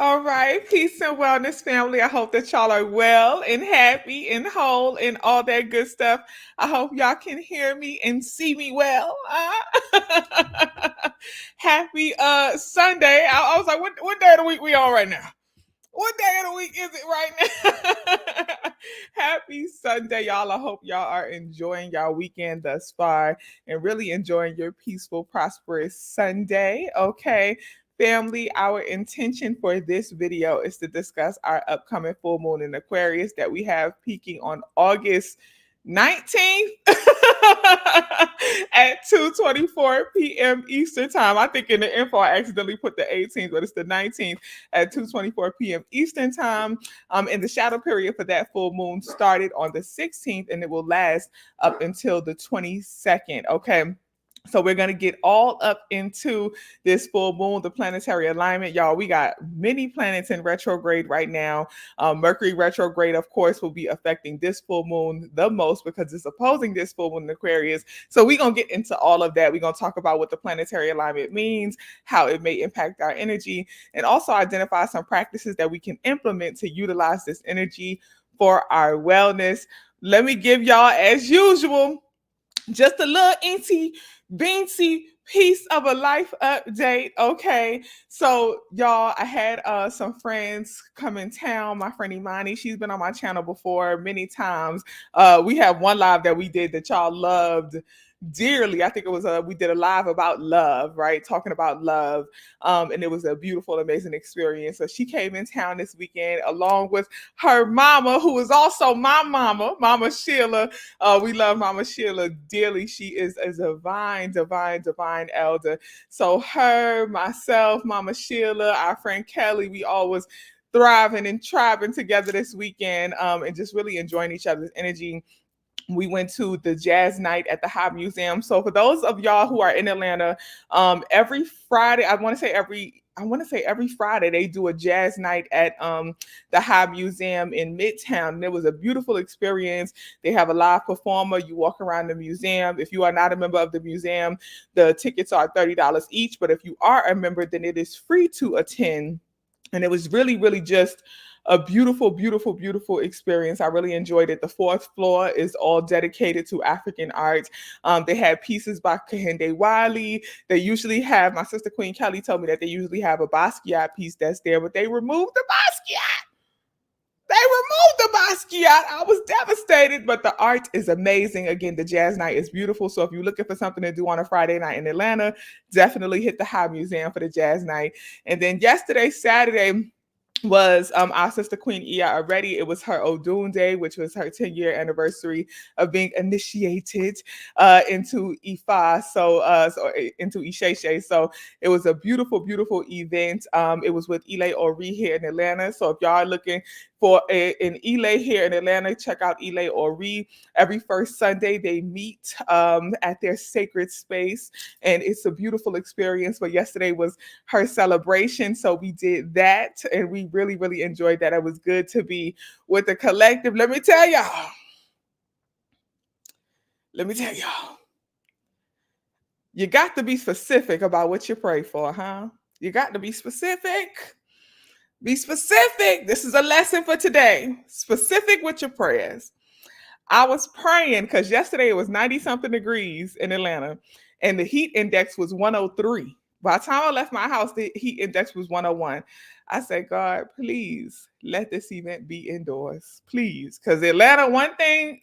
All right. Peace and wellness, family. I hope that y'all are well and happy and whole and all that good stuff. I hope y'all can hear me and see me well. Happy Sunday. I was like, what day of the week we on right now? What day of the week is it right now? Happy Sunday, y'all. I hope y'all are enjoying y'all weekend thus far and really enjoying your peaceful, prosperous Sunday. Okay. Family, our intention for this video is to discuss our upcoming full moon in Aquarius that we have peaking on August 19th at 2:24 p.m. Eastern time. I think in the info I accidentally put the 18th, but it's the 19th at 2:24 p.m. Eastern time. And the shadow period for that full moon started on the 16th and it will last up until the 22nd. Okay. So we're going to get all up into this full moon, the planetary alignment. Y'all, we got many planets in retrograde right now. Mercury retrograde, of course, will be affecting this full moon the most because it's opposing this full moon in Aquarius. So we're going to get into all of that. We're going to talk about what the planetary alignment means, how it may impact our energy, and also identify some practices that we can implement to utilize this energy for our wellness. Let me give y'all, as usual, just a little incy beansy piece of a life update. Okay, so y'all, I had some friends come in town. My friend Imani, she's been on my channel before many times. We have one live that we did that y'all loved dearly. I think it was we did a live about love, right? Talking about love. And it was a beautiful, amazing experience. So she came in town this weekend along with her mama, who is also my mama, Mama Sheila. We love Mama Sheila dearly. She is a divine elder. So her, myself, Mama Sheila, our friend Kelly, we all was thriving and thriving together this weekend, and just really enjoying each other's energy. We went to the jazz night at the Hobb Museum. So for those of y'all who are in Atlanta, every Friday, I want to say every Friday they do a jazz night at the Hobb Museum in Midtown. And it was a beautiful experience. They have a live performer. You walk around the museum. If you are not a member of the museum, the tickets are $30 each. But if you are a member, then it is free to attend. And it was really just a beautiful experience. I really enjoyed it. The fourth floor is all dedicated to African art. They had pieces by Kehinde Wiley. They usually have, my sister Queen Kelly told me that they usually have a Basquiat piece that's there, but they removed the Basquiat. I was devastated, but the art is amazing. Again, the jazz night is beautiful. So if you're looking for something to do on a Friday night in Atlanta, definitely hit the Hobb Museum for the jazz night. And then yesterday, Saturday, was our sister Queen Iya already. It was her Odun Day, which was her 10-year anniversary of being initiated into Ifa, so into Isheshe. So it was a beautiful event. It was with Ile Ori here in Atlanta. So if y'all are looking for an Ile here in Atlanta, check out Ile Ori. Every first Sunday they meet at their sacred space, and it's a beautiful experience. But yesterday was her celebration, so we did that, and we really enjoyed that. It was good to be with the collective. Let me tell y'all. You got to be specific about what you pray for, huh? You got to be specific. Be specific. This is a lesson for today. Specific with your prayers. I was praying because yesterday it was 90-something degrees in Atlanta, and the heat index was 103. By the time I left my house, the heat index was 101. I said, God, please let this event be indoors. Please. Because Atlanta, one thing,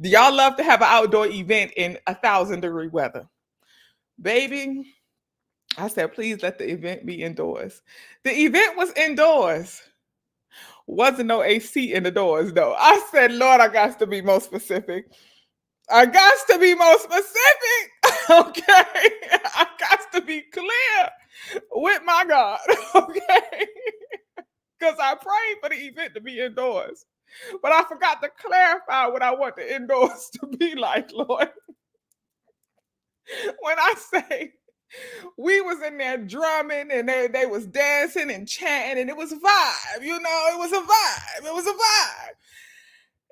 y'all love to have an outdoor event in 1,000-degree weather. Baby, I said, please let the event be indoors. The event was indoors. Wasn't no AC in the doors, though. I said, Lord, I got to be more specific. Okay? I got to be clear with my God. Okay? Because I prayed for the event to be indoors. But I forgot to clarify what I want the indoors to be like, Lord. When I say we was in there drumming and they was dancing and chanting, and it was a vibe, it was a vibe.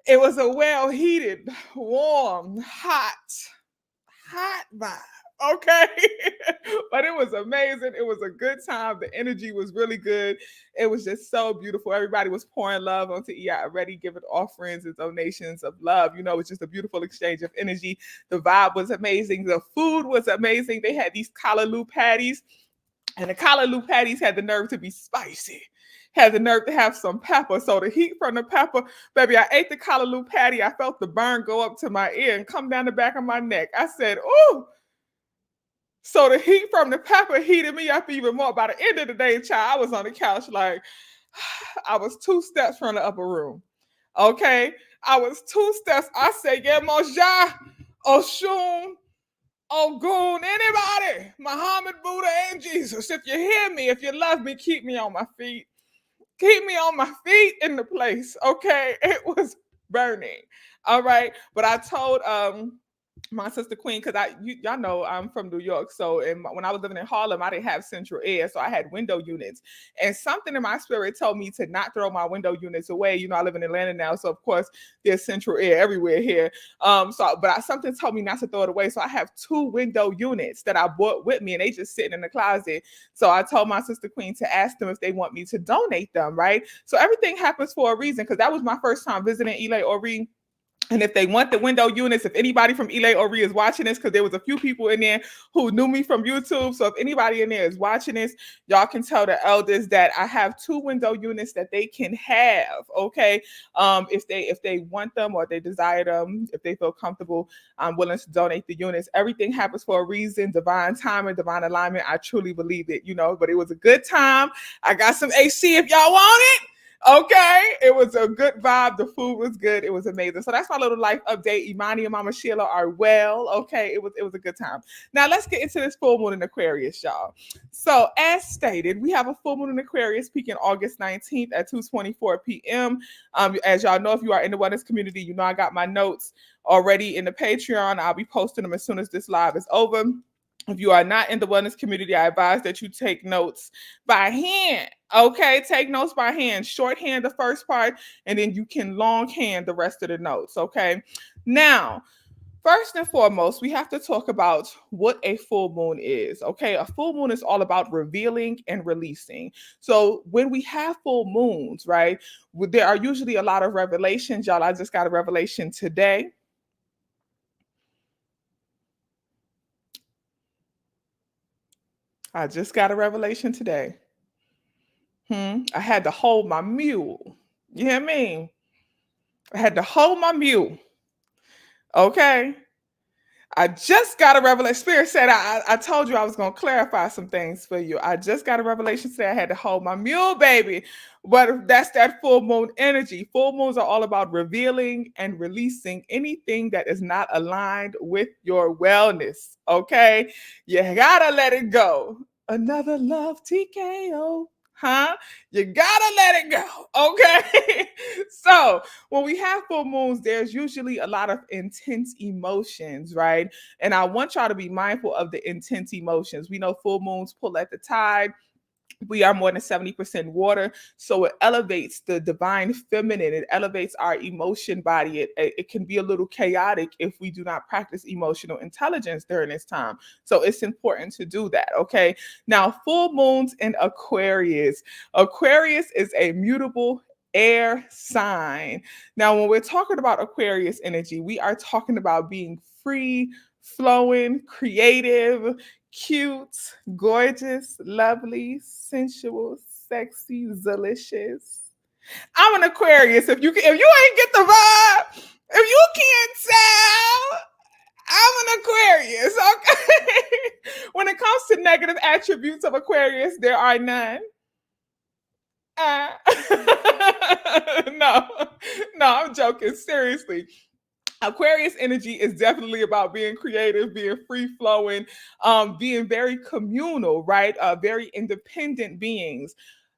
It was a well-heated, warm, hot vibe. Okay. But it was amazing. It was a good time. The energy was really good. It was just so beautiful. Everybody was pouring love onto EI already, giving offerings and donations of love. You know, it was just a beautiful exchange of energy. The vibe was amazing. The food was amazing. They had these callaloo patties, and the callaloo patties had the nerve to be spicy. Had the nerve to have some pepper. So the heat from the pepper, baby, I ate the callaloo patty. I felt the burn go up to my ear and come down the back of my neck. I said, "Ooh." So the heat from the pepper heated me up even more. By the end of the day, child, I was on the couch like I was 2 steps from the upper room. Okay. I was 2 steps. I said, yeah, Moshe, Oshun, Ogun, anybody, Muhammad, Buddha, and Jesus. If you hear me, if you love me, keep me on my feet. Keep me on my feet in the place. Okay. It was burning. All right. But I told my sister Queen, because y'all know I'm from New York. So when I was living in Harlem, I didn't have central air. So I had window units. And something in my spirit told me to not throw my window units away. You know, I live in Atlanta now. So of course there's central air everywhere here. Something told me not to throw it away. So I have 2 window units that I bought with me, and they just sitting in the closet. So I told my sister Queen to ask them if they want me to donate them, right? So everything happens for a reason, because that was my first time visiting Ile Ori. And if they want the window units, if anybody from Ile Ori is watching this, because there was a few people in there who knew me from YouTube. So if anybody in there is watching this, y'all can tell the elders that I have 2 window units that they can have. Okay. If they want them or they desire them, if they feel comfortable, I'm willing to donate the units. Everything happens for a reason, divine timing, divine alignment. I truly believe it, you know, but it was a good time. I got some AC if y'all want it. Okay, it was a good vibe. The food was good. It was amazing. So that's my little life update. Imani and Mama Sheila are well. Okay, it was a good time. Now let's get into this full moon in Aquarius, y'all. So as stated, we have a full moon in Aquarius peaking August 19th at 2:24 p.m. As y'all know, if you are in the wellness community, you know I got my notes already in the Patreon. I'll be posting them as soon as this live is over. If you are not in the wellness community, I advise that you take notes by hand. Okay, take notes by hand. Shorthand the first part, and then you can longhand the rest of the notes. Okay. Now, first and foremost, we have to talk about what a full moon is. Okay, a full moon is all about revealing and releasing. So when we have full moons, right, there are usually a lot of revelations. Y'all, I just got a revelation today. I just got a revelation today. I had to hold my mule. You hear me? I had to hold my mule. Okay. I just got a revelation. Spirit said, I told you I was going to clarify some things for you. I just got a revelation today. I had to hold my mule, baby. But that's that full moon energy. Full moons are all about revealing and releasing anything that is not aligned with your wellness. Okay. You got to let it go. Another love TKO. Huh? You gotta let it go. Okay. So when we have full moons, there's usually a lot of intense emotions, right? And I want y'all to be mindful of the intense emotions. We know full moons pull at the tide. We are more than 70% water. So it elevates the divine feminine. It elevates our emotion body. It can be a little chaotic if we do not practice emotional intelligence during this time. So it's important to do that. Okay. Now, full moons in Aquarius. Aquarius is a mutable air sign. Now, when we're talking about Aquarius energy, we are talking about being free, flowing, creative, cute, gorgeous, lovely, sensual, sexy, delicious. I'm an Aquarius. If you ain't get the vibe, if you can't tell, I'm an Aquarius. Okay. When it comes to negative attributes of Aquarius, there are none. Uh, no, I'm joking. Seriously. Aquarius energy is definitely about being creative, being free flowing, being very communal, right? Very independent beings.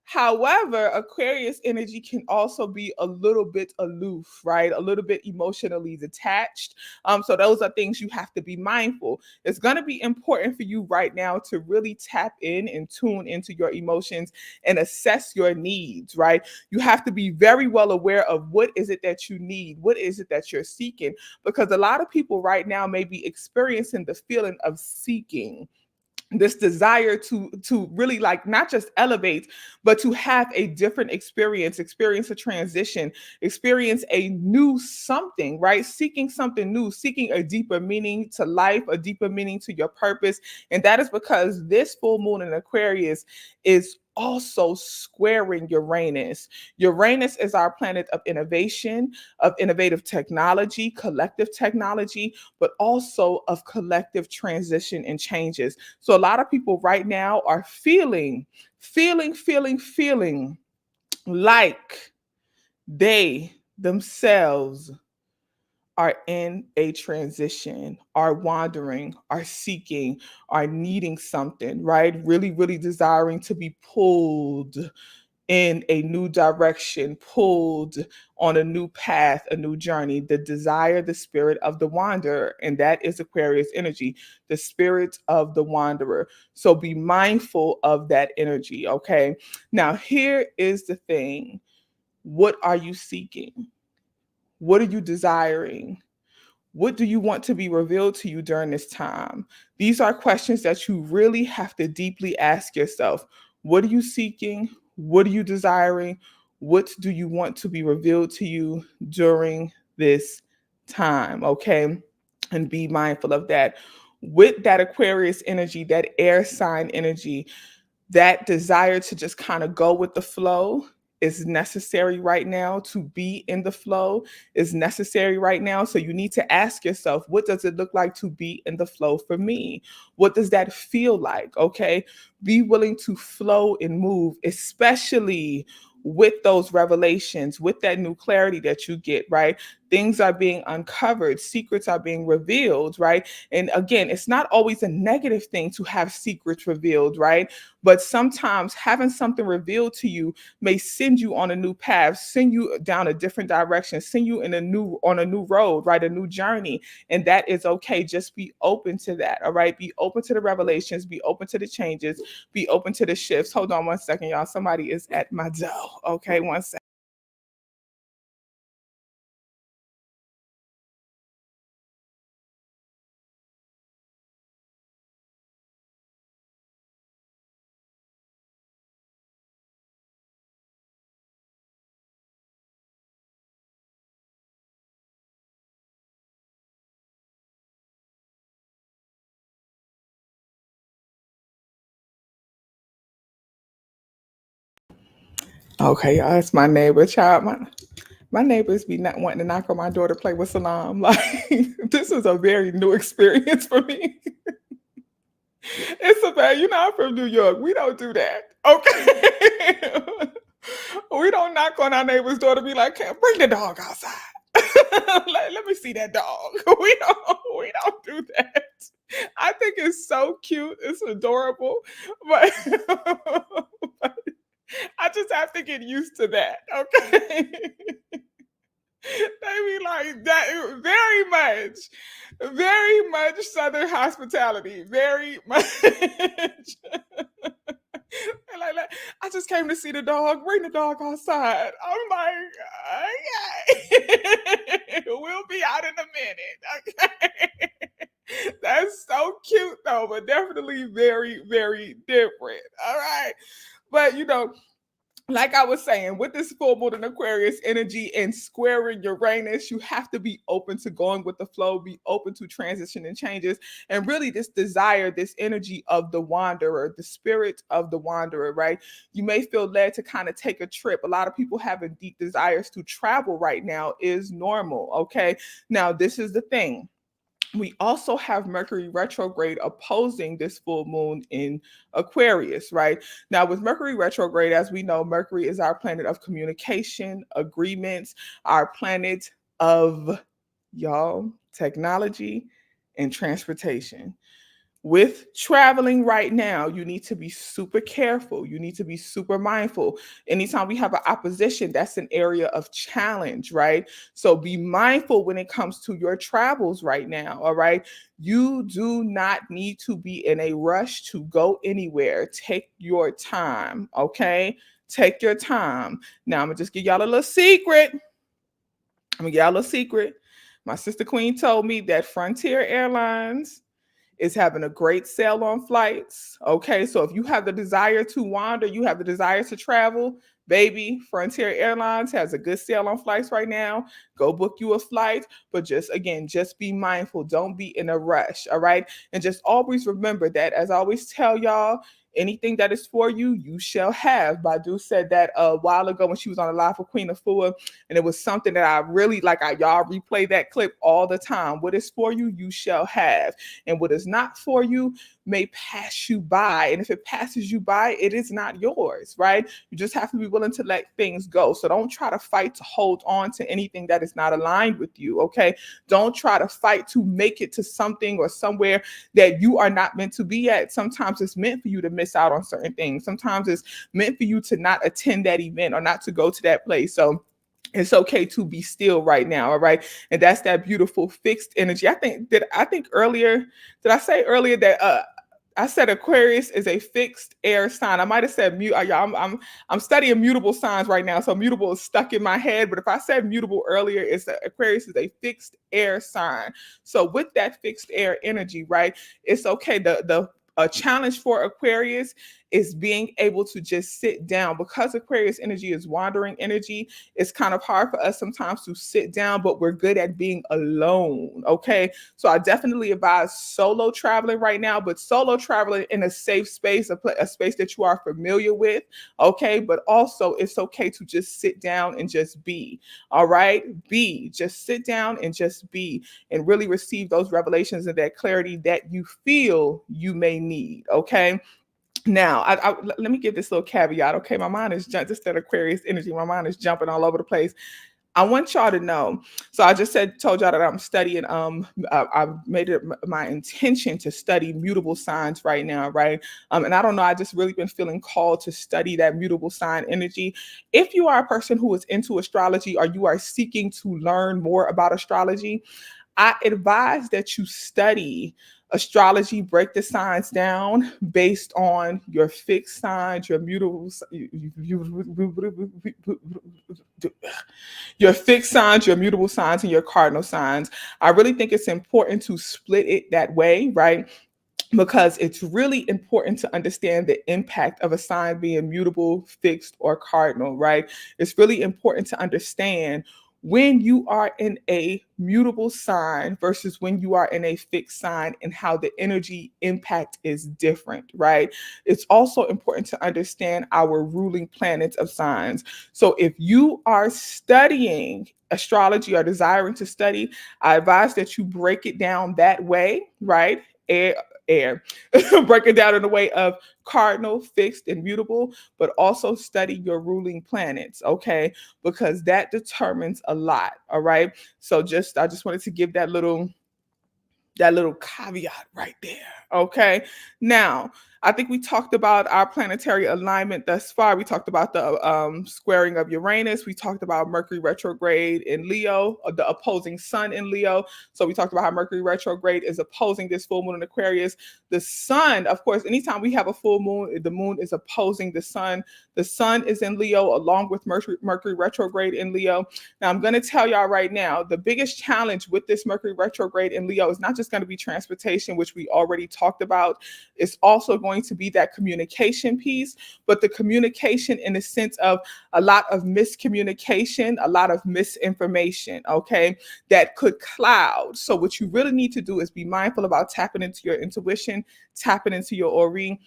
However, Aquarius energy can also be a little bit aloof, right? A little bit emotionally detached. So those are things you have to be mindful. It's going to be important for you right now to really tap in and tune into your emotions and assess your needs, right? You have to be very well aware of what is it that you need, what is it that you're seeking, because a lot of people right now may be experiencing the feeling of seeking, this desire to really like not just elevate, but to have a different experience a transition, experience a new something, right? Seeking something new, seeking a deeper meaning to life, a deeper meaning to your purpose. And that is because this full moon in Aquarius is also squaring Uranus. Uranus is our planet of innovation, of innovative technology, collective technology, but also of collective transition and changes. So a lot of people right now are feeling like they themselves are in a transition, are wandering, are seeking, are needing something, right? Really, really desiring to be pulled in a new direction, pulled on a new path, a new journey. The desire, the spirit of the wanderer, and that is Aquarius energy, the spirit of the wanderer. So be mindful of that energy, okay? Now, here is the thing. What are you seeking? What are you desiring? What do you want to be revealed to you during this time? These are questions that you really have to deeply ask yourself. What are you seeking? What are you desiring? What do you want to be revealed to you during this time? Okay. And be mindful of that. With that Aquarius energy, that air sign energy, that desire to just kind of go with the flow is necessary right now. To be in the flow is necessary right now. So you need to ask yourself, what does it look like to be in the flow for me? What does that feel like? Okay. Be willing to flow and move, especially with those revelations, with that new clarity that you get, right? Things are being uncovered, secrets are being revealed, right? And again, it's not always a negative thing to have secrets revealed, right? But sometimes having something revealed to you may send you on a new path, send you down a different direction, send you in a new on a new road, right? A new journey. And that is okay. Just be open to that. All right. Be open to the revelations, be open to the changes, be open to the shifts. Hold on one second, y'all. Somebody is at my door. Okay, one second. Okay, y'all, it's my neighbor child. My neighbors be not wanting to knock on my door to play with Salam. Like this is a very new experience for me. It's a bad, you know, I'm from New York. We don't do that. Okay. We don't knock on our neighbor's door to be like, "Can bring the dog outside." Let me see that dog. We don't do that. I think it's so cute. It's adorable. But, but I just have to get used to that. Okay. They be like that very much Southern hospitality, very much. And like, I just came to see the dog. Bring the dog outside. I'm like, okay, we'll be out in a minute. Okay, that's so cute though, but definitely very, very different. All right, but you know, like I was saying, with this full moon in Aquarius energy and squaring Uranus, you have to be open to going with the flow, be open to transition and changes, and really this desire, this energy of the wanderer, the spirit of the wanderer, right? You may feel led to kind of take a trip. A lot of people having deep desires to travel right now is normal, okay? Now, this is the thing. We also have Mercury retrograde opposing this full moon in Aquarius, right? Now, with Mercury retrograde, as we know, Mercury is our planet of communication, agreements, our planet of, y'all, technology and transportation. with traveling right now, you need to be super careful. You need to be super mindful. Anytime we have an opposition, that's an area of challenge, right? So be mindful when it comes to your travels right now, all right? You do not need to be in a rush to go anywhere. Take your time, okay? Take your time. Now, I'm gonna just give y'all a little secret. I'm gonna give y'all a little secret. My sister Queen told me that Frontier Airlines is having a great sale on flights. Okay, so if you have the desire to wander, you have the desire to travel, baby, Frontier Airlines has a good sale on flights right now. Go book you a flight, but just again, just be mindful. Don't be in a rush. All right, and just always remember that, as I always tell y'all. Anything that is for you, you shall have. Badu said that a while ago when she was on the live for Queen Afua, and it was something that I really like. Y'all replay that clip all the time. What is for you, you shall have. And what is not for you may pass you by. And if it passes you by, it is not yours, right? You just have to be willing to let things go. So don't try to fight to hold on to anything that is not aligned with you, okay? Don't try to fight to make it to something or somewhere that you are not meant to be at. Sometimes it's meant for you to miss out on certain things. Sometimes it's meant for you to not attend that event or not to go to that place. So it's okay to be still right now, all right? And that's that beautiful fixed energy. I think earlier, did I say earlier that I said Aquarius is a fixed air sign. I might have said mute. I'm studying mutable signs right now, so mutable is stuck in my head. But if I said mutable earlier, it's that Aquarius is a fixed air sign. So with that fixed air energy, right? It's okay. The a challenge for Aquarius is being able to just sit down, because Aquarius energy is wandering energy. It's kind of hard for us sometimes to sit down, but we're good at being alone. Okay. So I definitely advise solo traveling right now, but solo traveling in a safe space, a space that you are familiar with. Okay. But also it's okay to just sit down and just be. All right. Just sit down and just be, and really receive those revelations and that clarity that you feel you may need. Okay. Now, let me give this little caveat. Okay, my mind is just that Aquarius energy. My mind is jumping all over the place. I want y'all to know. So I just told y'all that I'm studying. I've made it my intention to study mutable signs right now, right? And I don't know. I just really been feeling called to study that mutable sign energy. If you are a person who is into astrology, or you are seeking to learn more about astrology, I advise that you study astrology, break the signs down based on your fixed signs, your mutable, your fixed signs, your mutable signs, and your cardinal signs. I really think it's important to split it that way, right? Because it's really important to understand the impact of a sign being mutable, fixed, or cardinal, right? It's really important to understand when you are in a mutable sign versus when you are in a fixed sign, and how the energy impact is different, right? It's also important to understand our ruling planets of signs. So if you are studying astrology or desiring to study, I advise that you break it down that way, right? Air. Break it down in the way of cardinal, fixed, and mutable, but also study your ruling planets, okay? Because that determines a lot, all right? So I just wanted to give that little caveat right there. Okay. Now, I think we talked about our planetary alignment thus far. We talked about the squaring of Uranus. We talked about Mercury retrograde in Leo, the opposing sun in Leo. So we talked about how Mercury retrograde is opposing this full moon in Aquarius. The sun, of course, anytime we have a full moon, the moon is opposing the sun. The sun is in Leo along with Mercury retrograde in Leo. Now, I'm going to tell y'all right now, the biggest challenge with this Mercury retrograde in Leo is not just going to be transportation, which we already talked about. It's also going to be that communication piece, but the communication in the sense of a lot of miscommunication, a lot of misinformation, okay, that could cloud. So what you really need to do is be mindful about tapping into your intuition, tapping into your Ori.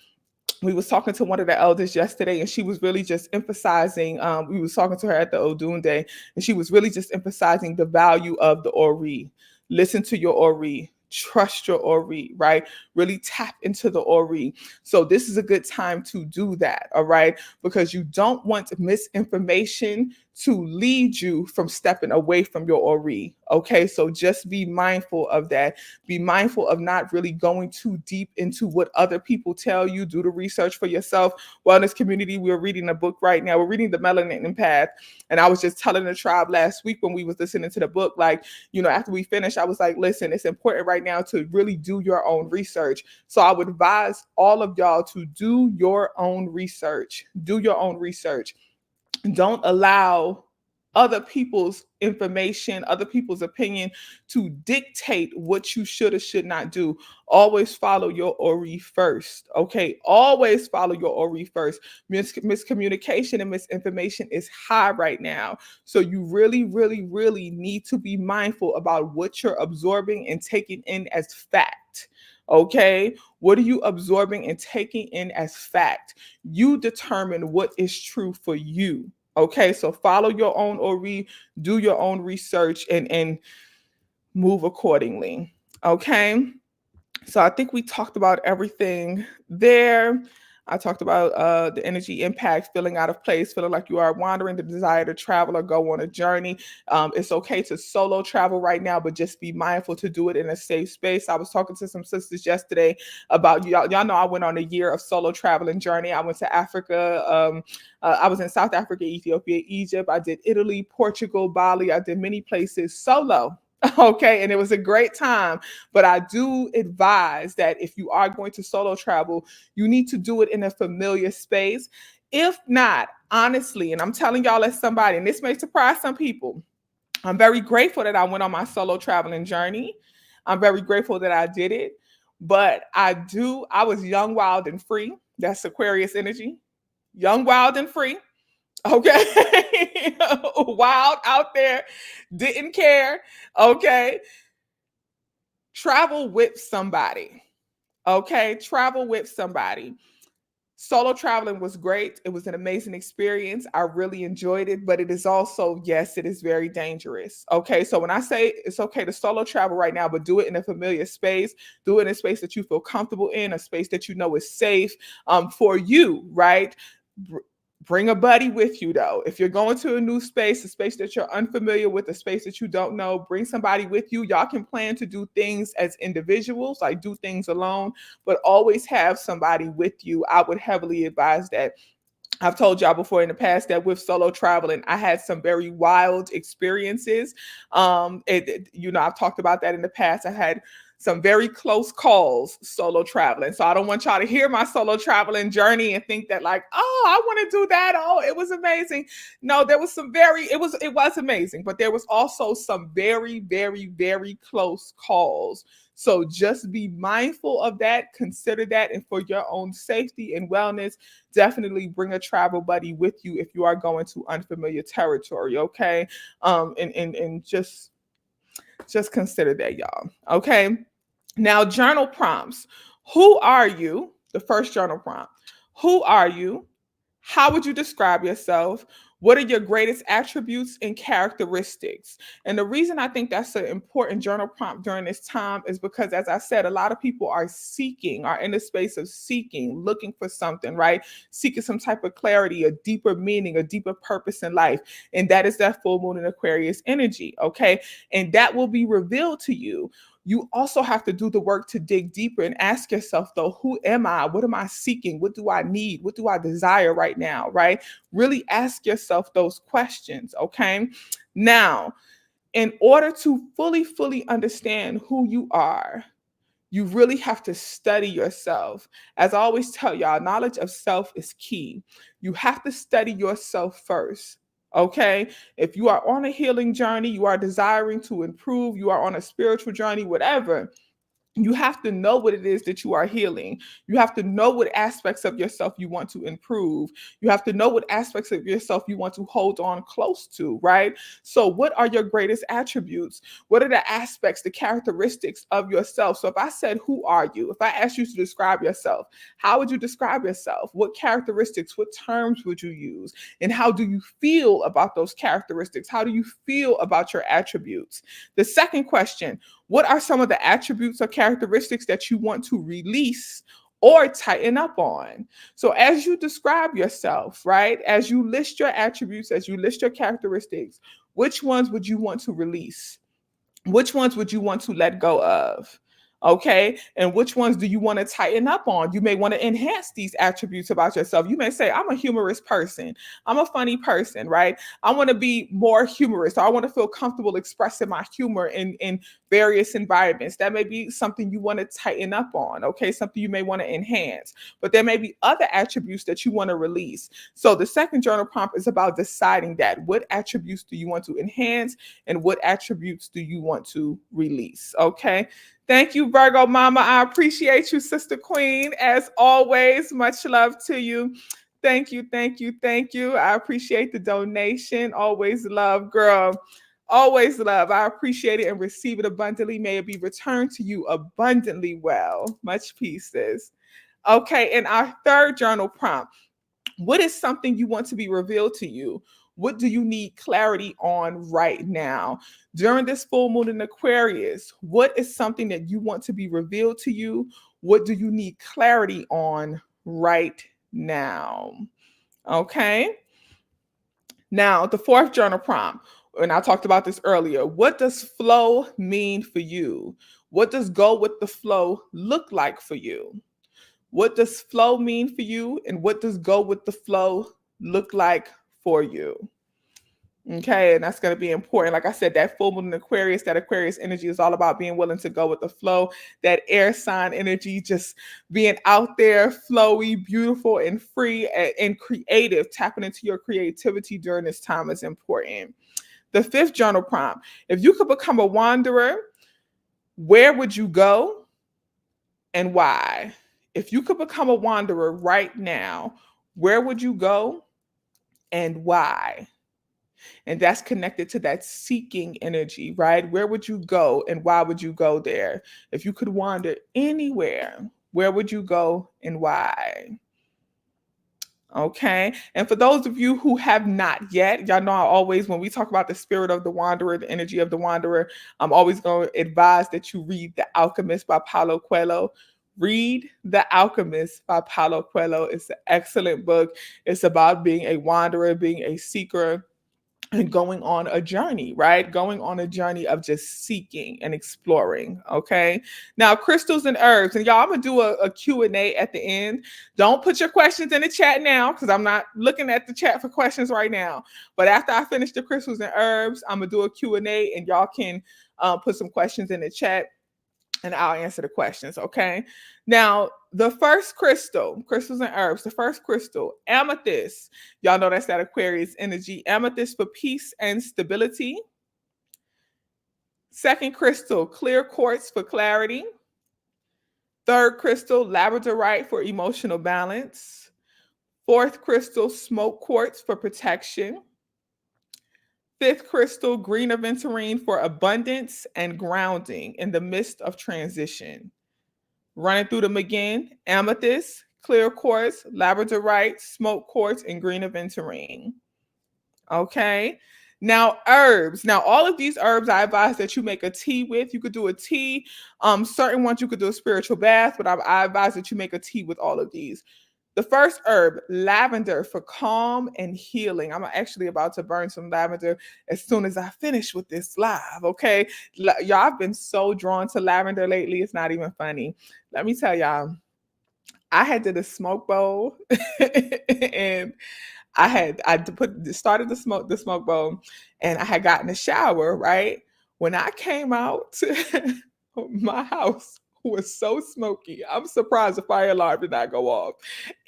We was talking to one of the elders yesterday, and she was really just emphasizing, we was talking to her at the Odun Day, and she was really just emphasizing the value of the Ori. Listen to your Ori. Trust your Ori, right? Really tap into the Ori. So this is a good time to do that, all right? Because you don't want misinformation to lead you from stepping away from your Ori. Okay, so just be mindful of that. Be mindful of not really going too deep into what other people tell you. Do the research for yourself. Wellness community, we're reading a book right now. We're reading The Melanin Path. And I was just telling the tribe last week when we was listening to the book, like, after we finished, I was like, listen, it's important right now to really do your own research. So I would advise all of y'all to do your own research. Do your own research. Don't allow other people's information, other people's opinion to dictate what you should or should not do. Always follow your Ori first. Okay. Always follow your Ori first. Miscommunication and misinformation is high right now. So you really, really, really need to be mindful about what you're absorbing and taking in as fact. Okay. What are you absorbing and taking in as fact? You determine what is true for you. Okay, so follow your own Ori, do your own research, and move accordingly. Okay, so I think we talked about everything there. I talked about the energy impact, feeling out of place, feeling like you are wandering, the desire to travel or go on a journey. It's okay to solo travel right now, but just be mindful to do it in a safe space. I was talking to some sisters yesterday about y'all know I went on a year of solo traveling journey. I went to Africa. I was in South Africa, Ethiopia, Egypt. I did Italy, Portugal, Bali. I did many places solo. Okay, and it was a great time. But I do advise that if you are going to solo travel, you need to do it in a familiar space. If not, honestly, and I'm telling y'all as somebody, and this may surprise some people, I'm very grateful that I went on my solo traveling journey. I'm very grateful that I did it. But I was young, wild, and free. That's Aquarius energy. Young, wild, and free. Okay. Wild out there, didn't care. Okay. Travel with somebody. Okay. Travel with somebody. Solo traveling was great. It was an amazing experience. I really enjoyed it, but it is also, yes, it is very dangerous. Okay. So when I say it's okay to solo travel right now, but do it in a familiar space, do it in a space that you feel comfortable in, a space that you know is safe for you, right? Bring a buddy with you, though. If you're going to a new space, a space that you're unfamiliar with, a space that you don't know, bring somebody with you. Y'all can plan to do things as individuals, like do things alone, but always have somebody with you. I would heavily advise that. I've told y'all before in the past that with solo traveling, I had some very wild experiences. I've talked about that in the past. I had some very close calls solo traveling. So I don't want y'all to hear my solo traveling journey and think that like, oh, I want to do that. Oh, it was amazing. No, there was it was amazing, but there was also some very, very, very close calls. So just be mindful of that, consider that, and for your own safety and wellness, definitely bring a travel buddy with you if you are going to unfamiliar territory, okay? And just consider that, y'all, okay? Now, journal prompts. Who are you? The first journal prompt. Who are you? How would you describe yourself? What are your greatest attributes and characteristics? And the reason I think that's an important journal prompt during this time is because, as I said, a lot of people are in the space of seeking, looking for something, right? Seeking some type of clarity, a deeper meaning, a deeper purpose in life. And that is that full moon in Aquarius energy, okay? And that will be revealed to you. You also have to do the work to dig deeper and ask yourself, though, who am I? What am I seeking? What do I need? What do I desire right now, right? Really ask yourself those questions, okay? Now, in order to fully understand who you are, you really have to study yourself. As I always tell y'all, knowledge of self is key. You have to study yourself first. Okay. If you are on a healing journey, you are desiring to improve, you are on a spiritual journey, whatever, you have to know what it is that you are healing. You have to know what aspects of yourself you want to improve. You have to know what aspects of yourself you want to hold on close to, right? So what are your greatest attributes? What are the aspects, the characteristics of yourself? So if I said, who are you? If I asked you to describe yourself, how would you describe yourself? What characteristics, what terms would you use? And how do you feel about those characteristics? How do you feel about your attributes? The second question, what are some of the attributes or characteristics that you want to release or tighten up on. So as you describe yourself, right, as you list your attributes, as you list your characteristics, which ones would you want to release? Which ones would you want to let go of? Okay. And which ones do you want to tighten up on? You may want to enhance these attributes about yourself. You may say, I'm a humorous person. I'm a funny person, right? I want to be more humorous. I want to feel comfortable expressing my humor in various environments. That may be something you want to tighten up on. Okay. Something you may want to enhance. But there may be other attributes that you want to release. So the second journal prompt is about deciding that. What attributes do you want to enhance and what attributes do you want to release? Okay. Thank you, Virgo Mama. I appreciate you, Sister Queen. As always, much love to you. Thank you, thank you, thank you. I appreciate the donation. Always love, girl. Always love. I appreciate it and receive it abundantly. May it be returned to you abundantly well. Much pieces. Okay, and our third journal prompt. What is something you want to be revealed to you? What do you need clarity on right now? During this full moon in Aquarius, what is something that you want to be revealed to you? What do you need clarity on right now? Okay. Now, the fourth journal prompt, and I talked about this earlier. What does flow mean for you? What does go with the flow look like for you? What does flow mean for you? And what does go with the flow look like for you? Okay, and that's going to be important. Like I said, that full moon in Aquarius, that Aquarius energy is all about being willing to go with the flow. That air sign energy, just being out there, flowy, beautiful, and free and creative. Tapping into your creativity during this time is important. The fifth journal prompt, if you could become a wanderer, where would you go and why? If you could become a wanderer right now, where would you go and why? And that's connected to that seeking energy, right? Where would you go and why would you go there? If you could wander anywhere, where would you go and why? Okay. And for those of you who have not yet, y'all know I always, when we talk about the spirit of the wanderer, the energy of the wanderer, I'm always going to advise that you read The Alchemist by Paulo Coelho. Read The Alchemist by Paulo Coelho. It's an excellent book. It's about being a wanderer, being a seeker, and going on a journey, right? Going on a journey of just seeking and exploring, okay? Now, crystals and herbs, and y'all, I'm gonna do a Q&A at the end. Don't put your questions in the chat now, because I'm not looking at the chat for questions right now. But after I finish the crystals and herbs, I'm gonna do a Q&A, and y'all can put some questions in the chat, and I'll answer the questions, okay? Now, the first crystal, crystals and herbs, the first crystal, amethyst. Y'all know that's that Aquarius energy. Amethyst for peace and stability. Second crystal, clear quartz for clarity. Third crystal, labradorite for emotional balance. Fourth crystal, smoke quartz for protection. Fifth crystal, green aventurine for abundance and grounding in the midst of transition. Running through them again, amethyst, clear quartz, labradorite, smoke quartz, and green aventurine. Okay. Now, herbs. Now, all of these herbs I advise that you make a tea with. You could do a tea. Certain ones you could do a spiritual bath, but I advise that you make a tea with all of these. The first herb, lavender for calm and healing. I'm actually about to burn some lavender as soon as I finish with this live, okay? Y'all, I've been so drawn to lavender lately. It's not even funny. Let me tell y'all, I had did a smoke bowl and started the smoke bowl and I had gotten a shower, right? When I came out, my house was so smoky. I'm surprised the fire alarm did not go off.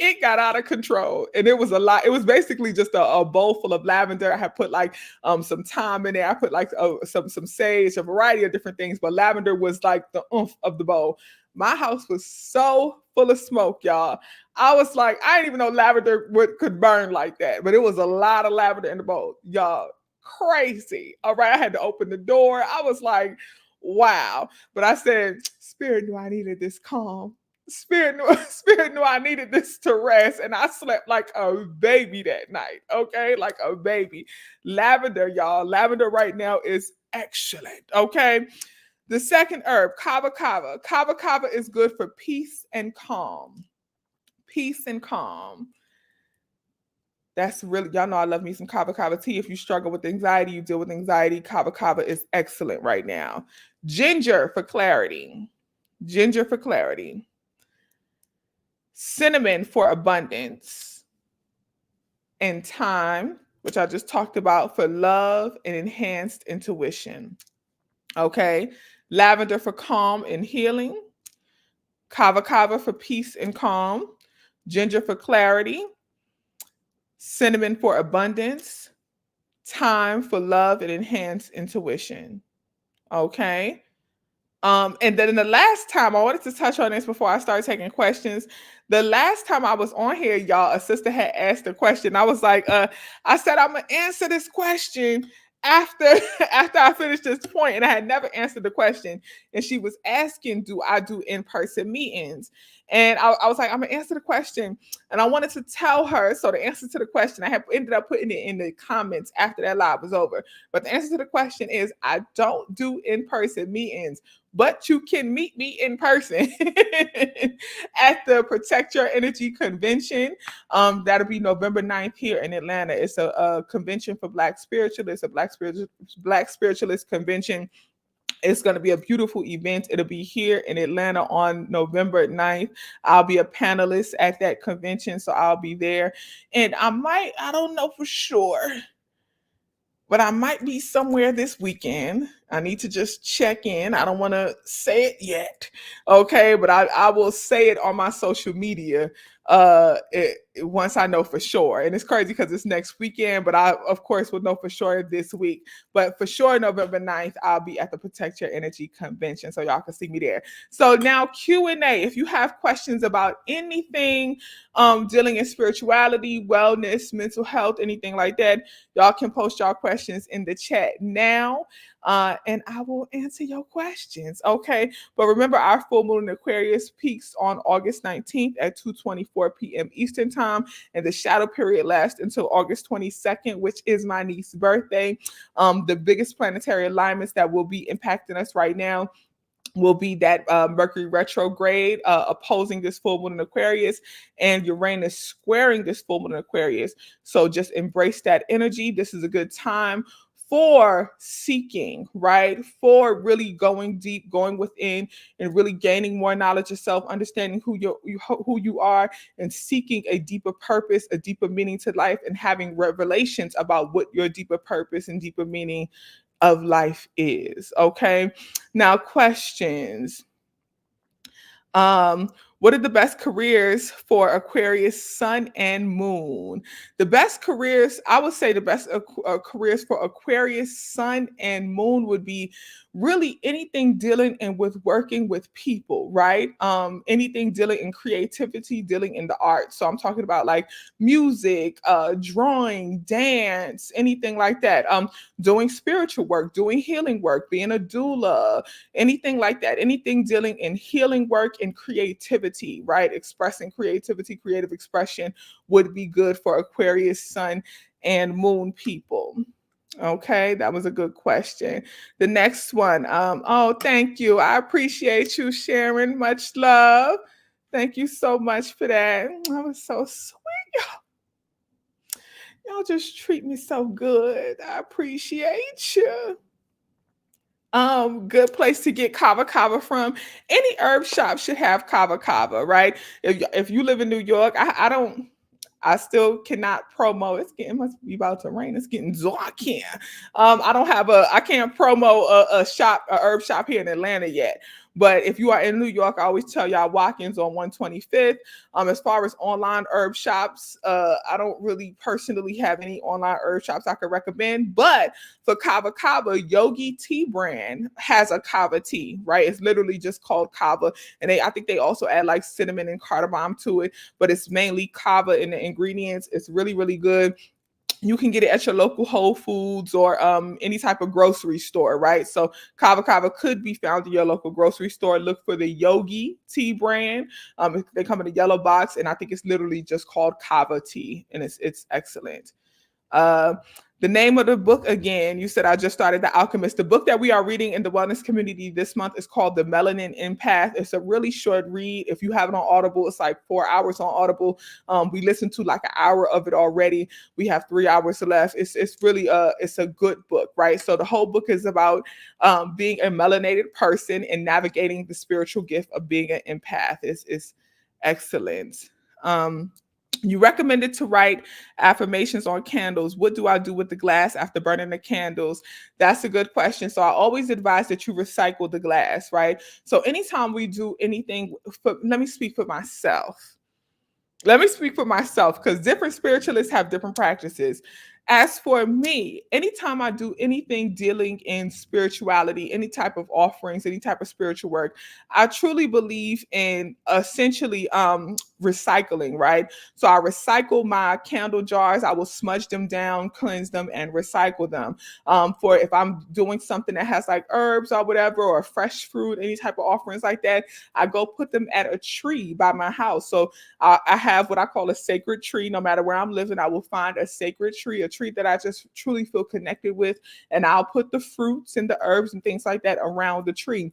It got out of control, and it was a lot. It was basically just a bowl full of lavender. I had put like some thyme in there. I put like some sage, a variety of different things, but lavender was like the oomph of the bowl. My house was so full of smoke, y'all. I was like, I didn't even know lavender could burn like that, but it was a lot of lavender in the bowl, y'all. Crazy. All right, I had to open the door. I was like, wow. But I said, Spirit knew I needed this calm. Spirit knew I needed this to rest. And I slept like a baby that night. Okay. Like a baby. Lavender, y'all. Lavender right now is excellent. Okay. The second herb, kava kava. Kava kava is good for peace and calm. Peace and calm. That's really, y'all know I love me some kava kava tea. If you struggle with anxiety, you deal with anxiety, kava kava is excellent right now. Ginger for clarity. Ginger for clarity. Cinnamon for abundance. And thyme, which I just talked about, for love and enhanced intuition. Okay. Lavender for calm and healing. Kava kava for peace and calm. Ginger for clarity. Cinnamon for abundance. Thyme for love and enhanced intuition. Okay. And then the last time I wanted to touch on this before I start taking questions. The last time I was on here, y'all, a sister had asked a question. I was like, I said I'm gonna answer this question after after I finished this point, and I had never answered the question. And she was asking, do I do in-person meetings? And I was like, I'm gonna answer the question. And I wanted to tell her. So the answer to the question, I have ended up putting it in the comments after that live was over. But the answer to the question is I don't do in-person meetings, but you can meet me in person at the Protect Your Energy Convention. That'll be November 9th here in Atlanta. It's a convention for Black spiritualists, a Black spiritualist convention. It's going to be a beautiful event. It'll be here in Atlanta on November 9th. I'll be a panelist at that convention, so I'll be there. And I don't know for sure, but I might be somewhere this weekend. I need to just check in. I don't want to say it yet. Okay, but I will say it on my social media once I know for sure. And it's crazy because it's next weekend, but I, of course, will know for sure this week. But for sure, November 9th, I'll be at the Protect Your Energy Convention, so y'all can see me there. So now Q&A. If you have questions about anything dealing in spirituality, wellness, mental health, anything like that, y'all can post y'all questions in the chat now. And I will answer your questions. Okay. But remember, our full moon in Aquarius peaks on August 19th at 2:24 p.m. Eastern time. And the shadow period lasts until August 22nd, which is my niece's birthday. The biggest planetary alignments that will be impacting us right now will be that Mercury retrograde opposing this full moon in Aquarius, and Uranus squaring this full moon in Aquarius. So just embrace that energy. This is a good time for seeking, right? For really going deep, going within, and really gaining more knowledge of self, understanding who you are, and seeking a deeper purpose, a deeper meaning to life, and having revelations about what your deeper purpose and deeper meaning of life is. Okay. Now, questions. What are the best careers for Aquarius sun and moon? The best careers, I would say the best careers for Aquarius sun and moon would be really anything dealing with working with people, right? Anything dealing in creativity, dealing in the arts. So I'm talking about like music, drawing, dance, anything like that. Doing spiritual work, doing healing work, being a doula, anything like that. Anything dealing in healing work and creativity, right? Expressing creativity, creative expression would be good for Aquarius sun and moon people. Okay, that was a good question. The next one. Oh, thank you. I appreciate you sharing. Much love. Thank you so much for that. That was so sweet. Y'all just treat me so good. I appreciate you. Good place to get kava kava from. Any herb shop should have kava kava, right? If you live in New York, I still cannot promo. It must be about to rain. It's getting dark here. I can't promo a herb shop here in Atlanta yet. But if you are in New York, I always tell y'all Watkins on 125th. As far as online herb shops, I don't really personally have any online herb shops I could recommend. But for kava kava, Yogi Tea brand has a kava tea, right? It's literally just called kava. And I think they also add like cinnamon and cardamom to it, but it's mainly kava in the ingredients. It's really, really good. You can get it at your local Whole Foods or any type of grocery store, right? So kava kava could be found in your local grocery store. Look for the Yogi Tea brand. They come in a yellow box, and I think it's literally just called kava tea, and it's excellent. The name of the book again, you said I just started The Alchemist. The book that we are reading in the wellness community this month is called The Melanin Empath. It's a really short read. If you have it on Audible, it's like 4 hours on Audible. We listened to like an hour of it already. We have 3 hours left. It's really it's a good book, right? So the whole book is about being a melanated person and navigating the spiritual gift of being an empath. It's excellent. Um, you recommended to write affirmations on candles. What do I do with the glass after burning the candles? That's a good question. So I always advise that you recycle the glass, right? So anytime we do anything, let me speak for myself. Let me speak for myself because different spiritualists have different practices. As for me, anytime I do anything dealing in spirituality, any type of offerings, any type of spiritual work, I truly believe in essentially recycling, right? So I recycle my candle jars, I will smudge them down, cleanse them, and recycle them. For if I'm doing something that has like herbs or whatever, or fresh fruit, any type of offerings like that, I go put them at a tree by my house. So I have what I call a sacred tree. No matter where I'm living, I will find a sacred tree, a tree that I just truly feel connected with, and I'll put the fruits and the herbs and things like that around the tree.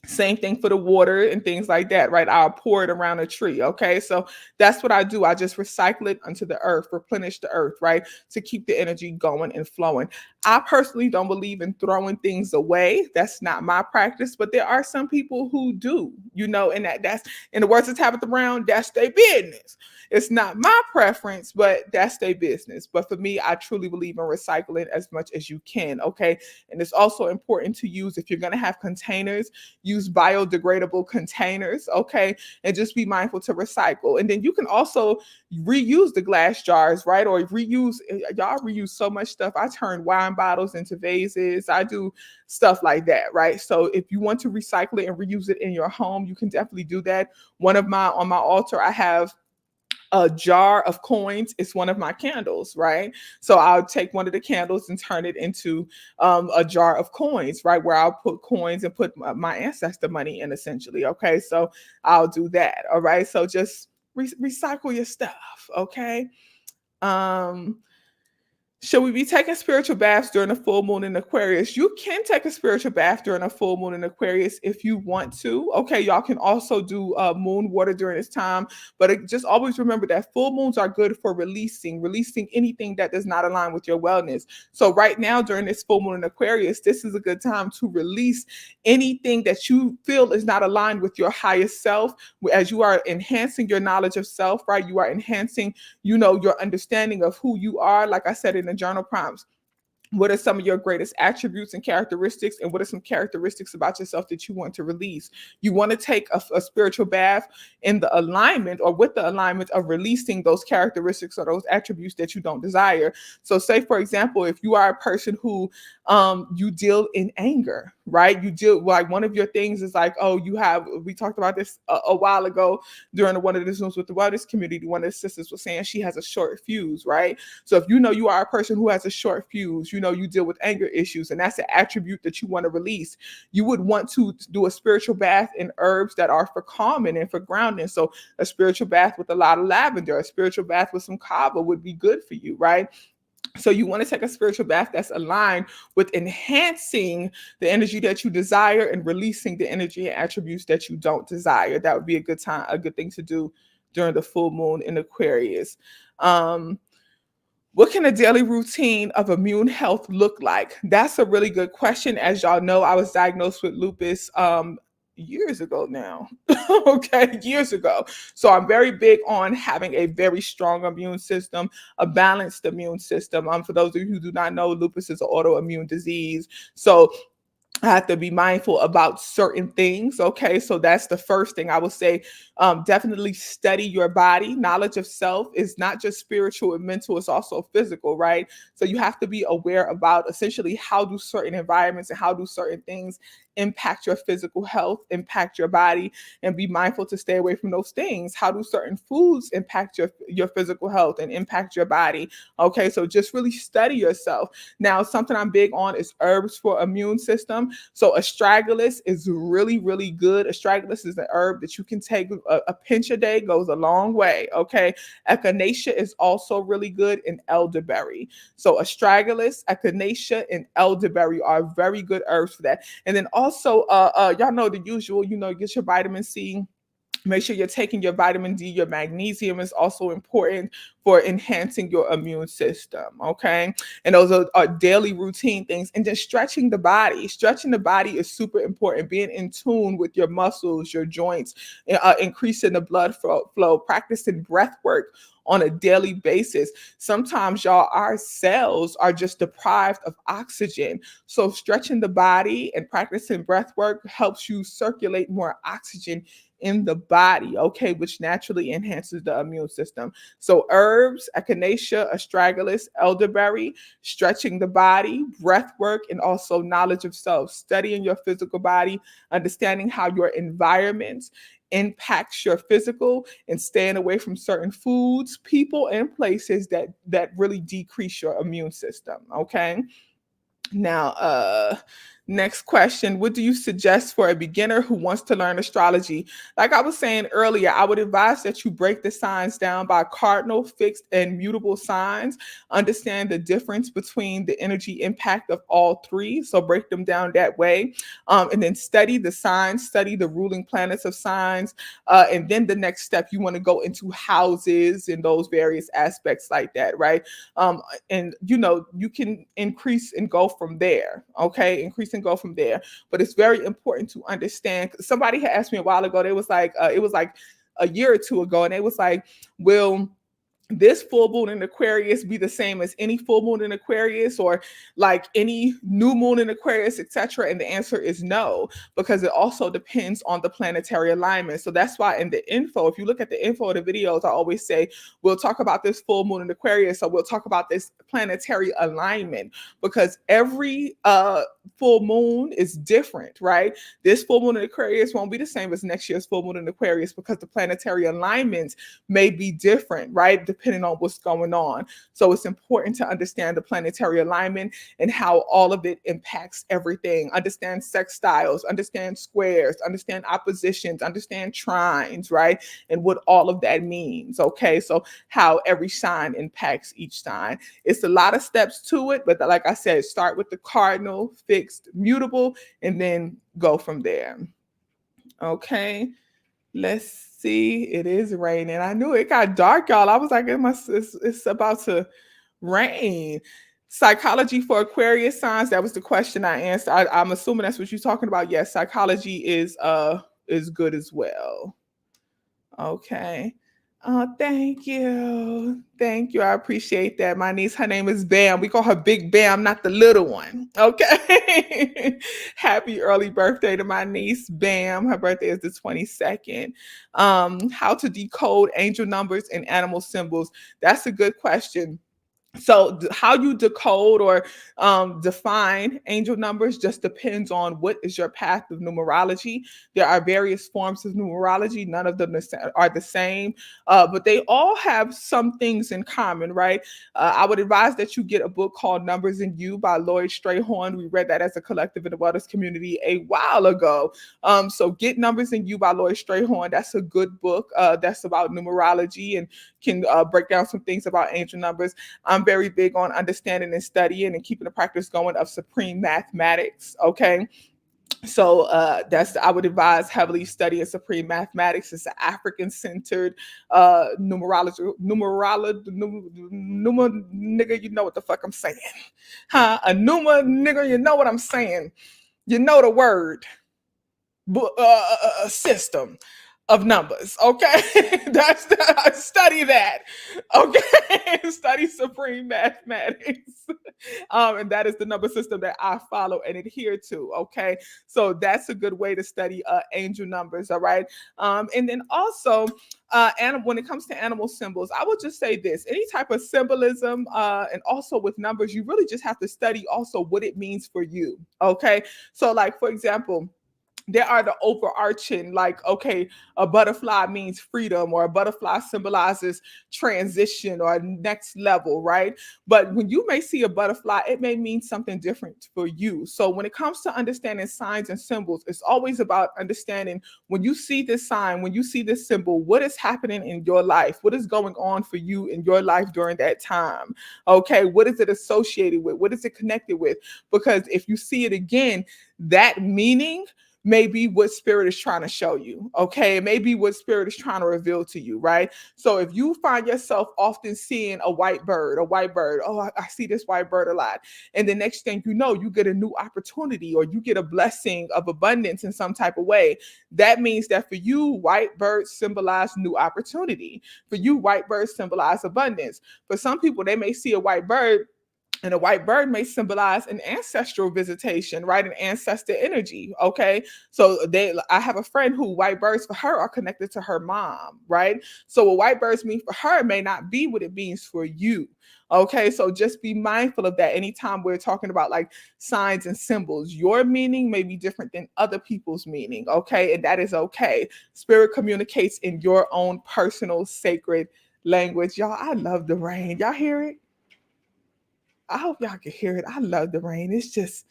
Same thing for the water and things like that, right? I'll pour it around a tree. Okay. So that's what I do. I just recycle it onto the earth, replenish the earth, right? To keep the energy going and flowing. I personally don't believe in throwing things away. That's not my practice, but there are some people who do, and that's in the words of Tabitha Brown, that's their business. It's not my preference, but that's their business. But for me, I truly believe in recycling as much as you can. Okay. And it's also important to use, if you're going to have containers, use biodegradable containers, okay? And just be mindful to recycle. And then you can also reuse the glass jars, right? Or y'all reuse so much stuff. I turn wine bottles into vases. I do stuff like that, right? So if you want to recycle it and reuse it in your home, you can definitely do that. On my altar, I have a jar of coins. It's one of my candles, right? So I'll take one of the candles and turn it into a jar of coins, right? Where I'll put coins and put my ancestor money in, essentially. Okay, so I'll do that. All right, so just recycle your stuff. Okay. Um, should we be taking spiritual baths during a full moon in Aquarius? You can take a spiritual bath during a full moon in Aquarius if you want to. Okay, y'all can also do moon water during this time, but just always remember that full moons are good for releasing anything that does not align with your wellness. So right now during this full moon in Aquarius, this is a good time to release anything that you feel is not aligned with your highest self. As you are enhancing your knowledge of self, right? You are enhancing your understanding of who you are. Like I said in the journal prompts, what are some of your greatest attributes and characteristics, and what are some characteristics about yourself that you want to release? You want to take a spiritual bath in the alignment, or with the alignment of releasing those characteristics or those attributes that you don't desire. So say, for example, if you are a person who you deal in anger, right? You deal, like, one of your things is like, we talked about this a while ago during one of the Zooms with the wellness community. One of the sisters was saying she has a short fuse, right? So if you are a person who has a short fuse, you deal with anger issues, and that's an attribute that you want to release. You would want to do a spiritual bath in herbs that are for calming and for grounding. So a spiritual bath with a lot of lavender, a spiritual bath with some kava would be good for you, right? So you want to take a spiritual bath that's aligned with enhancing the energy that you desire and releasing the energy and attributes that you don't desire. That would be a good thing to do during the full moon in Aquarius. What can a daily routine of immune health look like? That's a really good question. As y'all know, I was diagnosed with lupus years ago now. Okay, years ago. So I'm very big on having a very strong immune system, a balanced immune system. For those of you who do not know, lupus is an autoimmune disease. So I have to be mindful about certain things. Okay, so that's the first thing I would say. Definitely study your body. Knowledge of self is not just spiritual and mental, it's also physical, right? So you have to be aware about essentially how do certain environments and how do certain things impact your physical health, impact your body, and be mindful to stay away from those things. How do certain foods impact your physical health and impact your body? Okay, so just really study yourself. Now, something I'm big on is herbs for immune system. So astragalus is really, really good. Astragalus is an herb that you can take a pinch a day, goes a long way. Okay, echinacea is also really good, and elderberry. So astragalus, echinacea, and elderberry are very good herbs for that. And then also, y'all know the usual. You know, get your vitamin C. Make sure you're taking your vitamin D. Your magnesium is also important for enhancing your immune system. Okay. And those are daily routine things. And then stretching the body. Stretching the body is super important. Being in tune with your muscles, your joints, increasing the blood flow, practicing breath work on a daily basis. Sometimes, y'all, our cells are just deprived of oxygen. So stretching the body and practicing breath work helps you circulate more oxygen in the body, okay, which naturally enhances the immune system. So herbs, echinacea, astragalus, elderberry, stretching the body, breath work, and also knowledge of self, studying your physical body, understanding how your environment impacts your physical, and staying away from certain foods, people, and places that really decrease your immune system. Okay. Now, next question. What do you suggest for a beginner who wants to learn astrology? Like I was saying earlier, I would advise that you break the signs down by cardinal, fixed, and mutable signs. Understand the difference between the energy impact of all three. So break them down that way. And then study the signs, study the ruling planets of signs. And then the next step, you want to go into houses and those various aspects like that, right? And you know, you can increase and go from there. Okay, increase and go from there. But it's very important to understand. Somebody had asked me a while ago. They was like, it was like a year or two ago, and they was like, "Will this full moon in Aquarius be the same as any full moon in Aquarius, or like any new moon in Aquarius, etc.?" And the answer is no, because it also depends on the planetary alignment. So that's why in the info, if you look at the info of the videos, I always say we'll talk about this full moon in Aquarius, so we'll talk about this planetary alignment, because every full moon is different, right? This full moon in Aquarius won't be the same as next year's full moon in Aquarius, because the planetary alignments may be different, right? Depending on what's going on. So it's important to understand the planetary alignment and how all of it impacts everything. Understand sextiles, understand squares, understand oppositions, understand trines, right? And what all of that means. Okay. So how every sign impacts each sign. It's a lot of steps to it, but like I said, start with the cardinal, fixed, mutable, and then go from there. Okay. Let's see. It is raining. I knew it got dark, y'all. I was like, it's about to rain. Psychology for Aquarius signs. That was the question I answered. I'm assuming that's what you're talking about. Yes, psychology is good as well. Okay. Oh, thank you. Thank you. I appreciate that. My niece, her name is Bam. We call her Big Bam, not the little one. Okay. Happy early birthday to my niece, Bam. Her birthday is the 22nd. How to decode angel numbers and animal symbols. That's a good question. So how you decode or define angel numbers just depends on what is your path of numerology. There are various forms of numerology. None of them are the same, but they all have some things in common, right? I would advise that you get a book called Numbers in You by Lloyd Strayhorn. We read that as a collective in the wellness community a while ago. So get Numbers in You by Lloyd Strayhorn. That's a good book. That's about numerology and can break down some things about angel numbers. I'm very big on understanding and studying and keeping the practice going of supreme mathematics. Okay. So I would advise heavily studying supreme mathematics. It's an African-centered numerology, nigga, you know what the fuck I'm saying. Huh? A nigga, you know what I'm saying. You know the word. System of numbers. Okay. Study that. Okay. Study supreme mathematics. And that is the number system that I follow and adhere to. Okay, so that's a good way to study angel numbers. All right, and then also when it comes to animal symbols, I would just say this: any type of symbolism, and also with numbers, you really just have to study also what it means for you. Okay, so like for example, there are the overarching, like, okay, a butterfly means freedom, or a butterfly symbolizes transition or next level, right? But when you may see a butterfly, it may mean something different for you. So when it comes to understanding signs and symbols, it's always about understanding when you see this sign, when you see this symbol, what is happening in your life, what is going on for you in your life during that time. Okay, what is it associated with, what is it connected with? Because if you see it again, that meaning may be what spirit is trying to show you. Okay, it may be what spirit is trying to reveal to you, right? So if you find yourself often seeing a white bird, oh, I see this white bird a lot, and the next thing you know, you get a new opportunity, or you get a blessing of abundance in some type of way, that means that for you, white birds symbolize new opportunity. For you, white birds symbolize abundance. For some people, they may see a white bird, and a white bird may symbolize an ancestral visitation, right? An ancestor energy. Okay. So I have a friend who white birds for her are connected to her mom, right? So what white birds mean for her may not be what it means for you. Okay. So just be mindful of that anytime we're talking about like signs and symbols. Your meaning may be different than other people's meaning. Okay. And that is okay. Spirit communicates in your own personal sacred language. Y'all, I love the rain. Y'all hear it? I hope y'all can hear it. I love the rain. It's just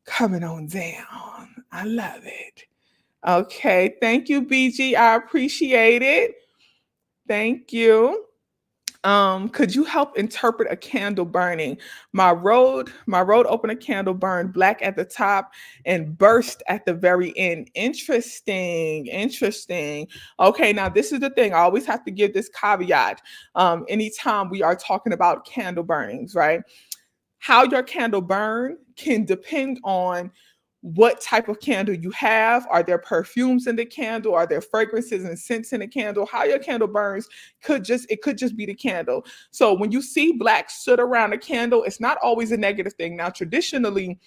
coming on down. I love it. Okay. Thank you, BG. I appreciate it. Thank you. Could you help interpret a candle burning? My road open a candle burned black at the top and burst at the very end. Interesting, interesting. Okay, now this is the thing. I always have to give this caveat. Anytime we are talking about candle burnings, right? How your candle burn can depend on what type of candle you have. Are there perfumes in the candle? Are there fragrances and scents in the candle? How your candle burns could just be the candle. So when you see black soot around a candle, it's not always a negative thing. Now, traditionally,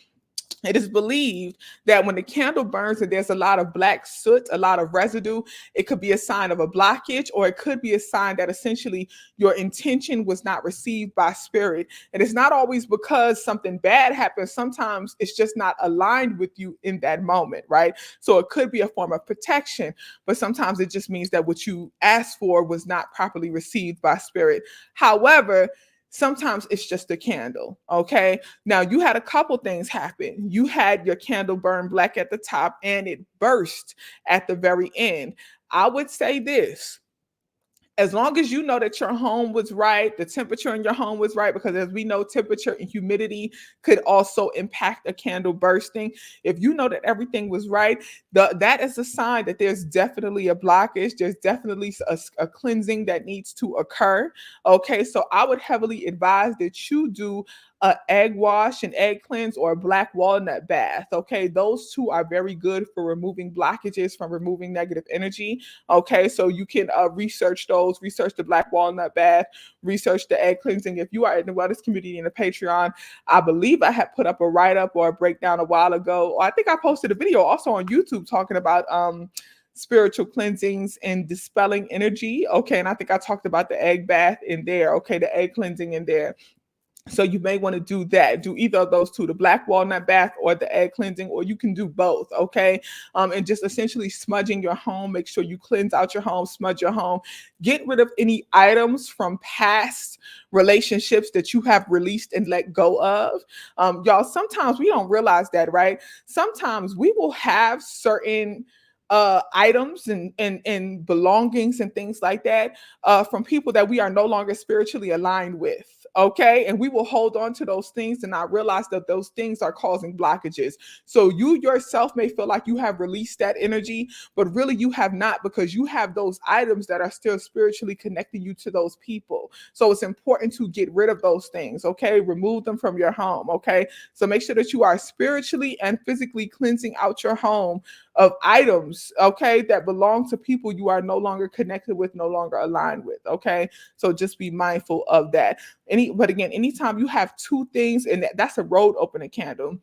it is believed that when the candle burns and there's a lot of black soot, a lot of residue, it could be a sign of a blockage, or it could be a sign that essentially your intention was not received by spirit. And it's not always because something bad happens. Sometimes it's just not aligned with you in that moment, right? So it could be a form of protection, but sometimes it just means that what you asked for was not properly received by spirit. However, sometimes it's just a candle. Okay. Now you had a couple things happen. You had your candle burn black at the top and it burst at the very end. I would say this: as long as you know that your home was right, the temperature in your home was right, because as we know, temperature and humidity could also impact a candle bursting. If you know that everything was right, that is a sign that there's definitely a blockage. There's definitely a cleansing that needs to occur. Okay, so I would heavily advise that you do a egg wash, an egg cleanse, or a black walnut bath. Okay, those two are very good for removing blockages, from removing negative energy. Okay, so you can research those, research the black walnut bath, research the egg cleansing. If you are in the wellness community in the Patreon, I believe I had put up a write-up or a breakdown a while ago. Or I think I posted a video also on YouTube talking about spiritual cleansings and dispelling energy. Okay, and I think I talked about the egg bath in there. Okay, the egg cleansing in there. So you may want to do that. Do either of those two, the black walnut bath or the egg cleansing, or you can do both. Okay. And just essentially smudging your home. Make sure you cleanse out your home, smudge your home, get rid of any items from past relationships that you have released and let go of. Y'all, sometimes we don't realize that, right? Sometimes we will have certain items and belongings and things like that from people that we are no longer spiritually aligned with. Okay. And we will hold on to those things and not realize that those things are causing blockages. So you yourself may feel like you have released that energy, but really you have not, because you have those items that are still spiritually connecting you to those people. So it's important to get rid of those things. Okay. Remove them from your home. Okay. So make sure that you are spiritually and physically cleansing out your home of items, okay, that belong to people you are no longer connected with, no longer aligned with, okay? So just be mindful of that. But again, anytime you have two things, and that's a road opening candle.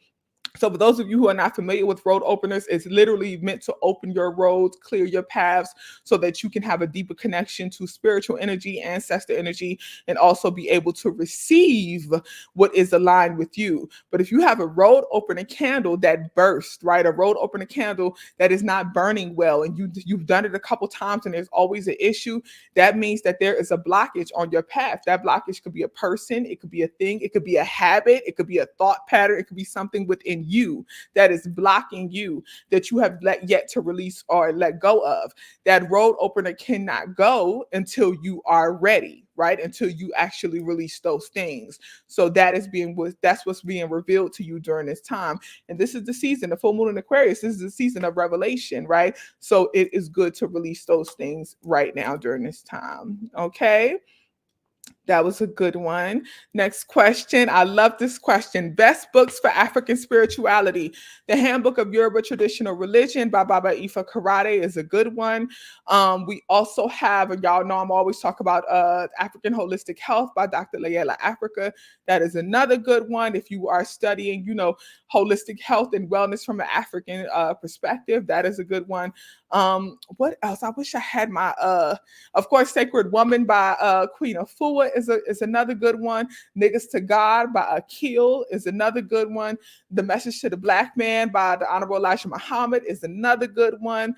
So for those of you who are not familiar with road openers, it's literally meant to open your roads, clear your paths so that you can have a deeper connection to spiritual energy, ancestor energy, and also be able to receive what is aligned with you. But if you have a road opening candle that bursts, right? A road opening candle that is not burning well, and you've done it a couple times and there's always an issue, that means that there is a blockage on your path. That blockage could be a person, it could be a thing, it could be a habit, it could be a thought pattern, it could be something within you that is blocking you, that you have yet to release or let go of. That road opener cannot go until you are ready, right? Until you actually release those things. So that's what's being revealed to you during this time. And this is the season, the full moon in Aquarius. This is the season of revelation, right? So it is good to release those things right now during this time. Okay. That was a good one. Next question. I love this question. Best books for African spirituality. The Handbook of Yoruba Traditional Religion by Baba Ifa Karate is a good one. We also have, and y'all know I'm always talking about African Holistic Health by Dr. Layla Africa. That is another good one. If you are studying, holistic health and wellness from an African perspective, that is a good one. What else? I wish I had my of course, Sacred Woman by Queen Afua is another good one. Niggas to God by Akil is another good one. The Message to the Black Man by the Honorable Elijah Muhammad is another good one.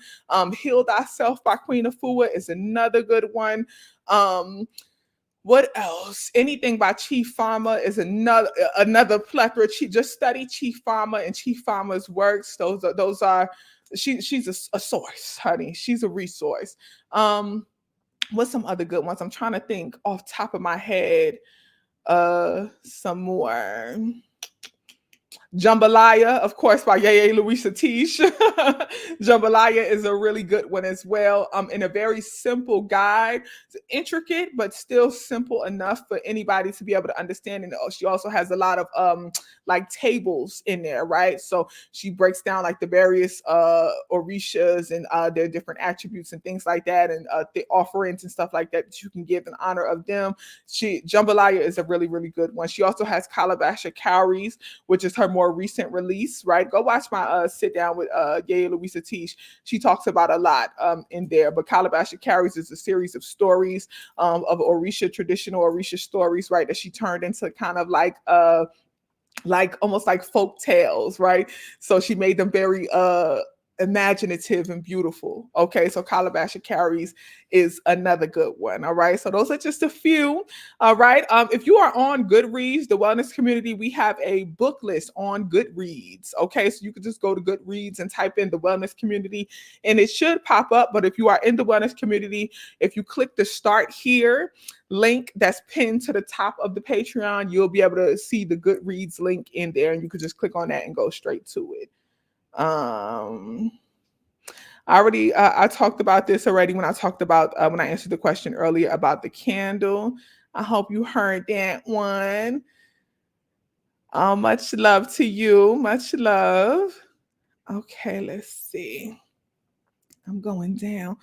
Heal Thyself by Queen Afua is another good one. What else? Anything by Chief Pharma is another plethora. Just study Chief Pharma and Chief Pharma's works. Those are she's a source, honey. She's a resource. What's some other good ones? I'm trying to think off top of my head. Some more. Jambalaya, of course, by Yeye Louisa Tish. Jambalaya is a really good one as well. In a very simple guide. It's intricate, but still simple enough for anybody to be able to understand. And she also has a lot of like tables in there, right? So she breaks down like the various orishas and their different attributes and things like that, and the offerings and stuff like that you can give in honor of them. Jambalaya is a really, really good one. She also has Calabasha Cowries, which is her more recent release, right? Go watch my sit down with Yaya Louisa Tish. She talks about a lot in there, but Calabasha Carries is a series of stories of Orisha, traditional Orisha stories, right? That she turned into kind of like almost like folk tales, right? So she made them very imaginative and beautiful. Okay, so Calabasha Carries is another good one. All right, so those are just a few. All right, if you are on Goodreads, the wellness community, we have a book list on Goodreads. Okay, so you can just go to Goodreads and type in the wellness community and it should pop up. But if you are in the wellness community, if you click the start here link that's pinned to the top of the Patreon, you'll be able to see the Goodreads link in there, and you can just click on that and go straight to it. I talked about this already when I talked about when I answered the question earlier about the candle. I hope you heard that one. Much love to you. Much love. Okay, let's see. I'm going down.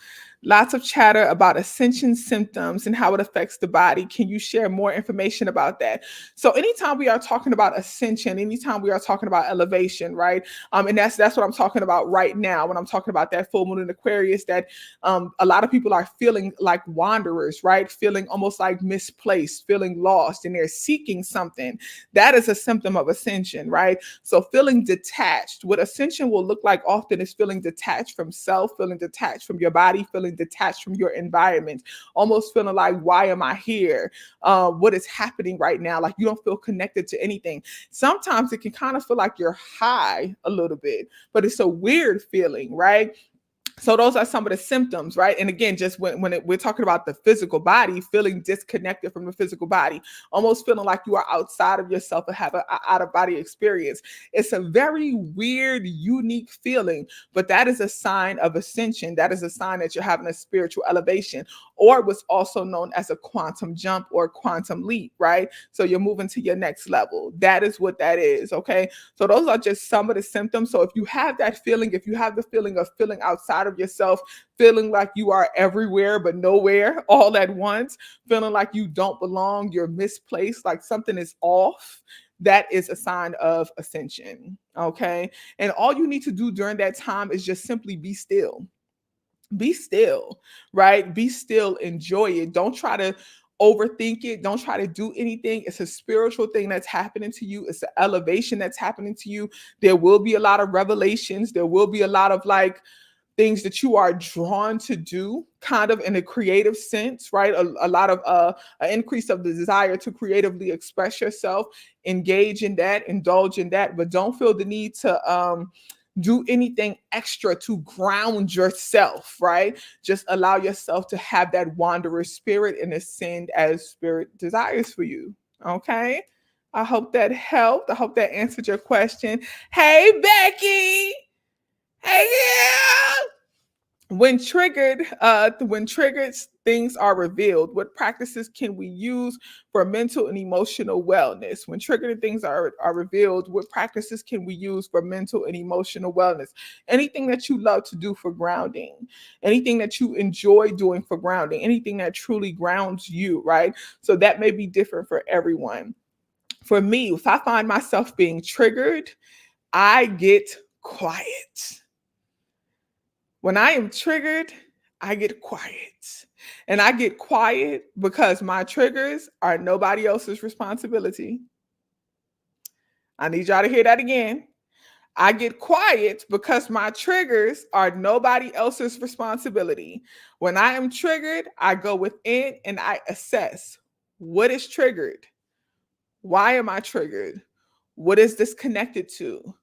Lots of chatter about ascension symptoms and how it affects the body. Can you share more information about that? So anytime we are talking about ascension, anytime we are talking about elevation, right? And that's what I'm talking about right now when I'm talking about that full moon in Aquarius, that a lot of people are feeling like wanderers, right? Feeling almost like misplaced, feeling lost, and they're seeking something. That is a symptom of ascension, right? So feeling detached. What ascension will look like often is feeling detached from self, feeling detached from your body, feeling detached from your environment, almost feeling like, why am I here? What is happening right now? Like you don't feel connected to anything. Sometimes it can kind of feel like you're high a little bit, but it's a weird feeling, right? So those are some of the symptoms, right? And again, just we're talking about the physical body, feeling disconnected from the physical body, almost feeling like you are outside of yourself and have an out of body experience. It's a very weird, unique feeling, but that is a sign of ascension. That is a sign that you're having a spiritual elevation, or what's also known as a quantum jump or quantum leap, right? So you're moving to your next level. That is what that is, okay? So those are just some of the symptoms. So if you have that feeling, if you have the feeling of feeling outside of yourself, feeling like you are everywhere but nowhere all at once, feeling like you don't belong, you're misplaced, like something is off, that is a sign of ascension, okay? And all you need to do during that time is just simply be still. Be still, right? Be still, enjoy it. Don't try to overthink it. Don't try to do anything. It's a spiritual thing that's happening to you. It's an elevation that's happening to you. There will be a lot of revelations. There will be a lot of like things that you are drawn to do kind of in a creative sense, right? A lot of an increase of the desire to creatively express yourself, engage in that, indulge in that, but don't feel the need to do anything extra to ground yourself, right? Just allow yourself to have that wanderer spirit and ascend as spirit desires for you. Okay. I hope that helped. I hope that answered your question. Hey, Becky. Hey, yeah. When triggered things are revealed, what practices can we use for mental and emotional wellness? When triggered things are revealed, what practices can we use for mental and emotional wellness? Anything that you love to do for grounding, anything that you enjoy doing for grounding, anything that truly grounds you, right? So that may be different for everyone. For me, if I find myself being triggered, I get quiet. When I am triggered, I get quiet. And I get quiet because my triggers are nobody else's responsibility. I need y'all to hear that again. I get quiet because my triggers are nobody else's responsibility. When I am triggered, I go within and I assess what is triggered. Why am I triggered? What is this connected to?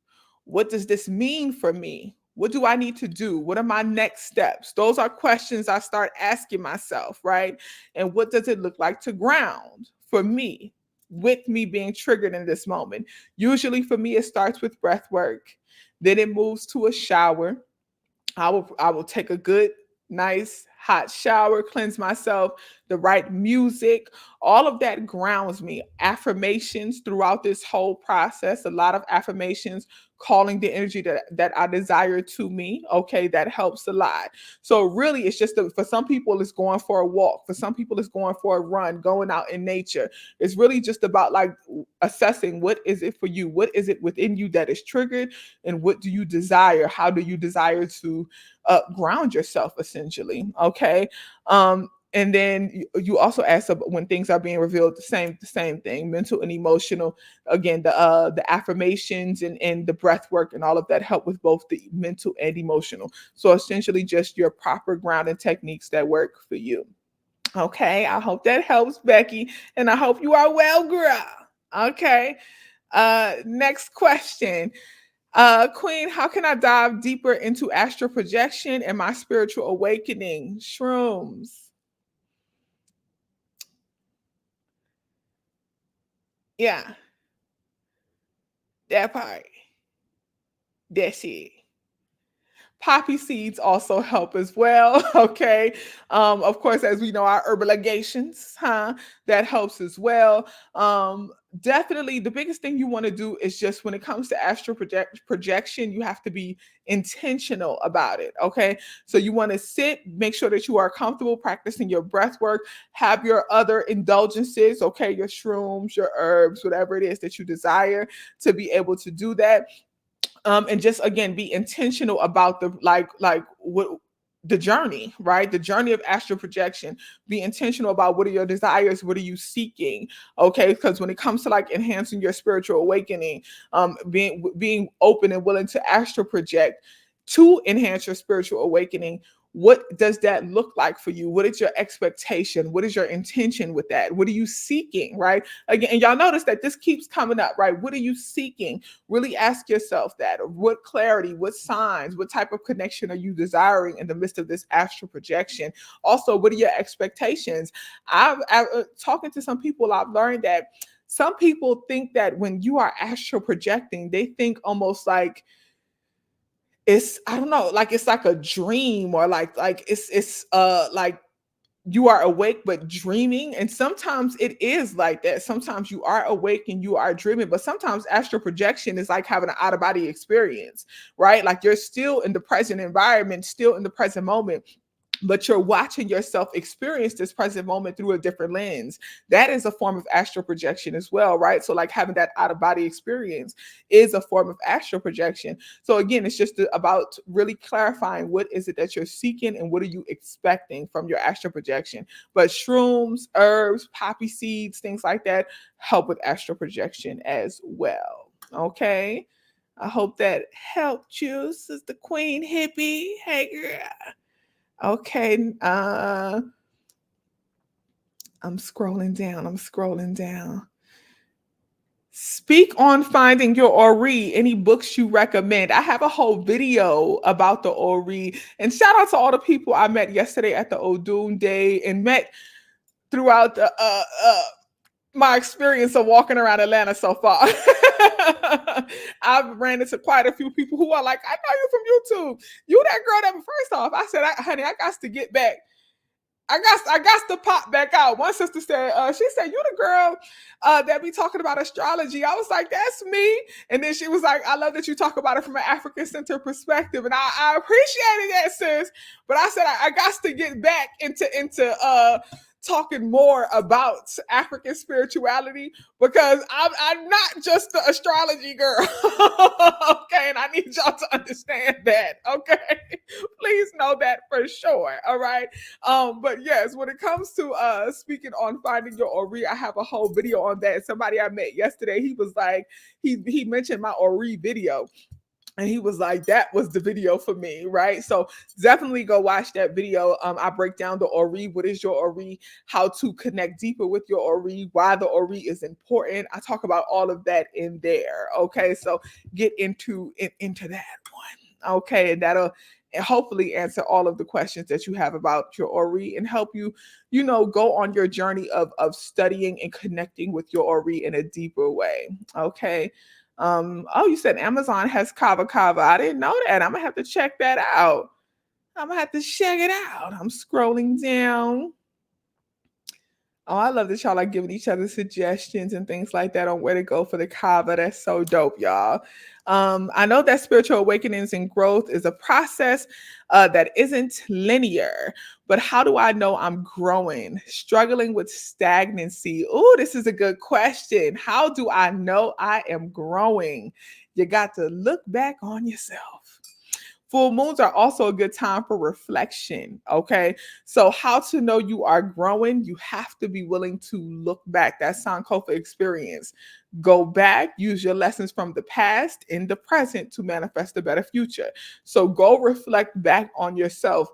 What does this mean for me? What do I need to do? What are my next steps? Those are questions I start asking myself, right? And what does it look like to ground for me with me being triggered in this moment? Usually for me, it starts with breath work. Then it moves to a shower. I will take a good, nice, hot shower, cleanse myself, the right music, all of that grounds me. Affirmations throughout this whole process, a lot of affirmations calling the energy that I desire to me. Okay, that helps a lot. So really it's just for some people it's going for a walk, for some people it's going for a run, going out in nature. It's really just about like assessing what is it for you, what is it within you that is triggered, and what do you desire, how do you desire to ground yourself essentially. Okay. And then you also asked about when things are being revealed, the same thing, mental and emotional. Again, the affirmations and the breath work and all of that help with both the mental and emotional. So essentially just your proper grounding techniques that work for you. Okay, I hope that helps, Becky, and I hope you are well, girl. Okay. Next question. Queen, how can I dive deeper into astral projection and my spiritual awakening? Shrooms. Yeah, that part. That's it. Poppy seeds also help as well. Okay. Of course, as we know, our herbal ligations, huh? That helps as well. Definitely the biggest thing you want to do is just when it comes to astral projection, you have to be intentional about it. Okay. So you want to sit, make sure that you are comfortable practicing your breath work, have your other indulgences, okay, your shrooms, your herbs, whatever it is that you desire to be able to do that. And just again be intentional about the like what the journey, right? The journey of astral projection. Be intentional about what are your desires, what are you seeking, okay? Because when it comes to like enhancing your spiritual awakening, being open and willing to astral project to enhance your spiritual awakening, what does that look like for you? What is your expectation? What is your intention with that? What are you seeking, right? Again, and y'all notice that this keeps coming up, right? What are you seeking? Really ask yourself that. What clarity, what signs, what type of connection are you desiring in the midst of this astral projection? Also, what are your expectations? I've talking to some people, I've learned that some people think that when you are astral projecting, they think almost like it's, I don't know, like it's like a dream, or like it's like you are awake but dreaming. And sometimes it is like that. Sometimes you are awake and you are dreaming, but sometimes astral projection is like having an out of body experience, right? Like you're still in the present environment, still in the present moment, but you're watching yourself experience this present moment through a different lens. That is a form of astral projection as well, right? So like having that out of body experience is a form of astral projection. So again, it's just about really clarifying what is it that you're seeking and what are you expecting from your astral projection. But shrooms, herbs, poppy seeds, things like that help with astral projection as well. Okay, I hope that helped you, Sister Queen Hippie. Hey girl. Okay, I'm scrolling down. I'm scrolling down. Speak on finding your Ori. Any books you recommend? I have a whole video about the Ori. And shout out to all the people I met yesterday at the Odun Day and met throughout the my experience of walking around Atlanta so far. I've ran into quite a few people who are like, I know you from YouTube. You that girl that, first off, I said, honey, I got to get back. I got to pop back out. One sister said, she said, you the girl that be talking about astrology. I was like, that's me. And then she was like, I love that you talk about it from an African centered perspective. And I appreciated that, sis. But I said, I got to get back into talking more about African spirituality, because I'm not just the astrology girl. Okay, and I need y'all to understand that. Okay, please know that for sure. All right. But yes, when it comes to speaking on finding your Ori, I have a whole video on that. Somebody I met yesterday, he was like, he mentioned my Ori video. And he was like, that was the video for me, right? So definitely go watch that video. I break down the Ori, what is your Ori, how to connect deeper with your Ori, why the Ori is important. I talk about all of that in there. Okay, so get into that one. Okay, and that'll hopefully answer all of the questions that you have about your Ori and help you, go on your journey of studying and connecting with your Ori in a deeper way. Okay. Oh, you said Amazon has Kava Kava. I didn't know that. I'm gonna have to check that out. I'm gonna have to check it out. I'm scrolling down. Oh, I love that y'all are giving each other suggestions and things like that on where to go for the kava. That's so dope, y'all. I know that spiritual awakenings and growth is a process that isn't linear, but how do I know I'm growing? Struggling with stagnancy. Oh, this is a good question. How do I know I am growing? You got to look back on yourself. Full moons are also a good time for reflection. Okay. So, how to know you are growing? You have to be willing to look back. That's Sankofa experience. Go back, use your lessons from the past in the present to manifest a better future. So, go reflect back on yourself.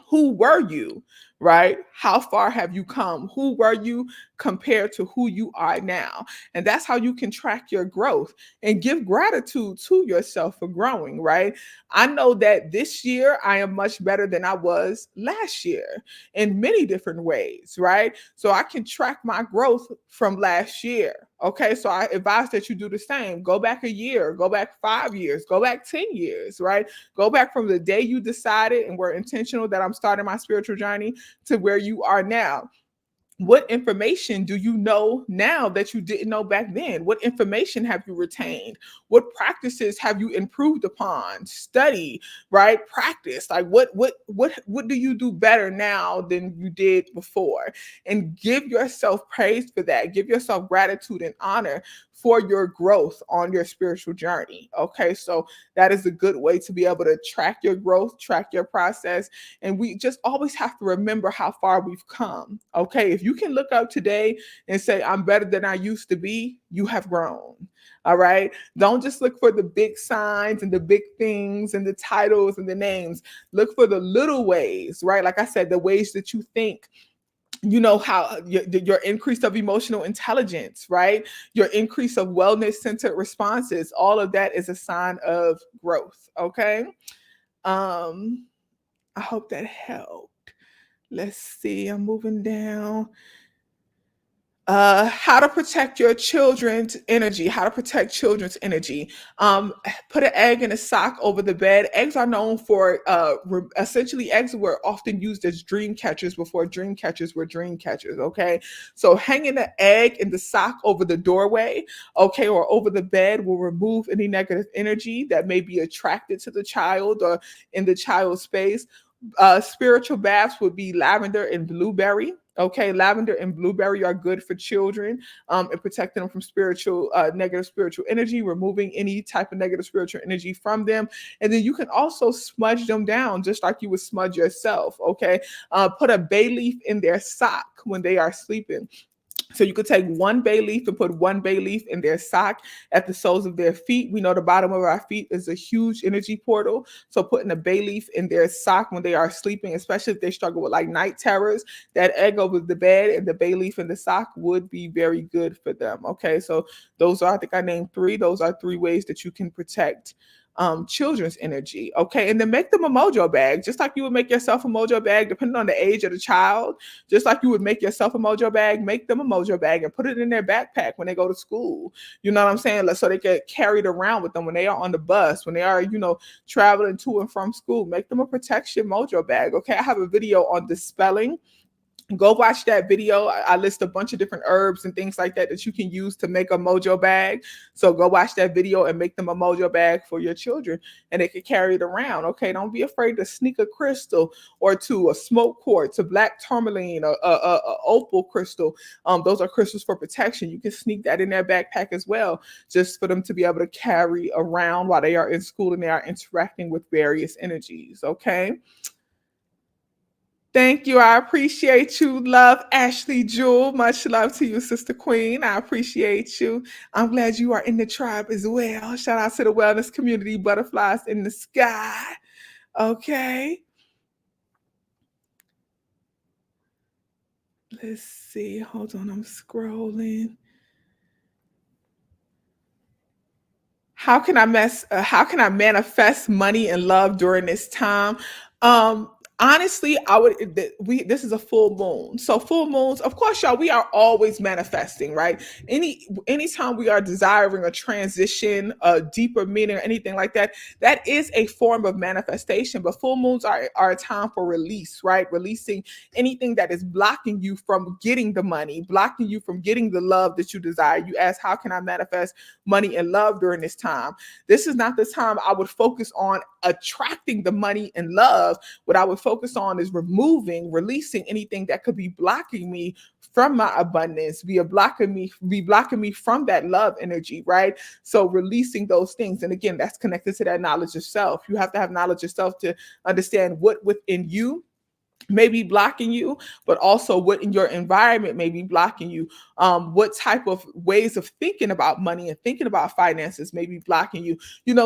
Who were you, right? How far have you come? Who were you compared to who you are now? And that's how you can track your growth and give gratitude to yourself for growing, right? I know that this year I am much better than I was last year in many different ways, right? So I can track my growth from last year. Okay, so I advise that you do the same. Go back a year, go back 5 years, go back 10 years, right? Go back from the day you decided and were intentional that I'm starting my spiritual journey to where you are now. What information do you know now that you didn't know back then? What information have you retained? What practices have you improved upon? Study, right? Practice. Like what do you do better now than you did before? And give yourself praise for that. Give yourself gratitude and honor for your growth on your spiritual journey. Okay, so that is a good way to be able to track your growth, track your process. And we just always have to remember how far we've come. Okay, if you can look up today and say, I'm better than I used to be, you have grown. All right. Don't just look for the big signs and the big things and the titles and the names. Look for the little ways, right? Like I said, the ways that you think, how your increase of emotional intelligence, right? Your increase of wellness centered responses, all of that is a sign of growth. Okay. I hope that helped. Let's see. I'm moving down. How to protect your children's energy, how to protect children's energy. Put an egg in a sock over the bed. Eggs are known for, essentially, eggs were often used as dream catchers before dream catchers were dream catchers, okay? So hanging an egg in the sock over the doorway, okay, or over the bed will remove any negative energy that may be attracted to the child or in the child's space. Spiritual baths would be lavender and blueberry. Okay, lavender and blueberry are good for children, and protecting them from negative spiritual energy, removing any type of negative spiritual energy from them. And then you can also smudge them down just like you would smudge yourself. Okay, put a bay leaf in their sock when they are sleeping. So you could take one bay leaf and put one bay leaf in their sock at the soles of their feet. We know the bottom of our feet is a huge energy portal. So putting a bay leaf in their sock when they are sleeping, especially if they struggle with like night terrors, that egg over the bed and the bay leaf in the sock would be very good for them. Okay, so those are, I think I named three. Those are three ways that you can protect children's energy. Okay, and then make them a mojo bag, just like you would make yourself a mojo bag, depending on the age of the child. Just like you would make yourself a mojo bag, make them a mojo bag and put it in their backpack when they go to school. You know what I'm saying? So they get carried around with them when they are on the bus, when they are, traveling to and from school. Make them a protection mojo bag. Okay, I have a video on dispelling. Go watch that video. I list a bunch of different herbs and things like that you can use to make a mojo bag. So go watch that video and make them a mojo bag for your children, and they can carry it around. Okay, don't be afraid to sneak a crystal or two, a smoke quartz, a black tourmaline, a opal crystal. Those are crystals for protection. You can sneak that in their backpack as well, just for them to be able to carry around while they are in school and they are interacting with various energies. Okay. Thank you. I appreciate you. Love, Ashley Jewel. Much love to you, Sister Queen. I appreciate you. I'm glad you are in the tribe as well. Shout out to the wellness community, butterflies in the sky. Okay. Let's see. Hold on. I'm scrolling. How can I manifest money and love during this time? Honestly, this is a full moon. So full moons, of course, y'all, we are always manifesting, right? Anytime we are desiring a transition, a deeper meaning, or anything like that, that is a form of manifestation. But full moons are a time for release, right? Releasing anything that is blocking you from getting the money, blocking you from getting the love that you desire. You ask, how can I manifest money and love during this time? This is not the time I would focus on attracting the money and love. What I would focus on is releasing anything that could be blocking me from my abundance, be blocking me from that love energy, right? So releasing those things. And again, that's connected to that knowledge of self. You have to have knowledge of self to understand what within you may be blocking you, but also what in your environment may be blocking you. What type of ways of thinking about money and thinking about finances may be blocking you.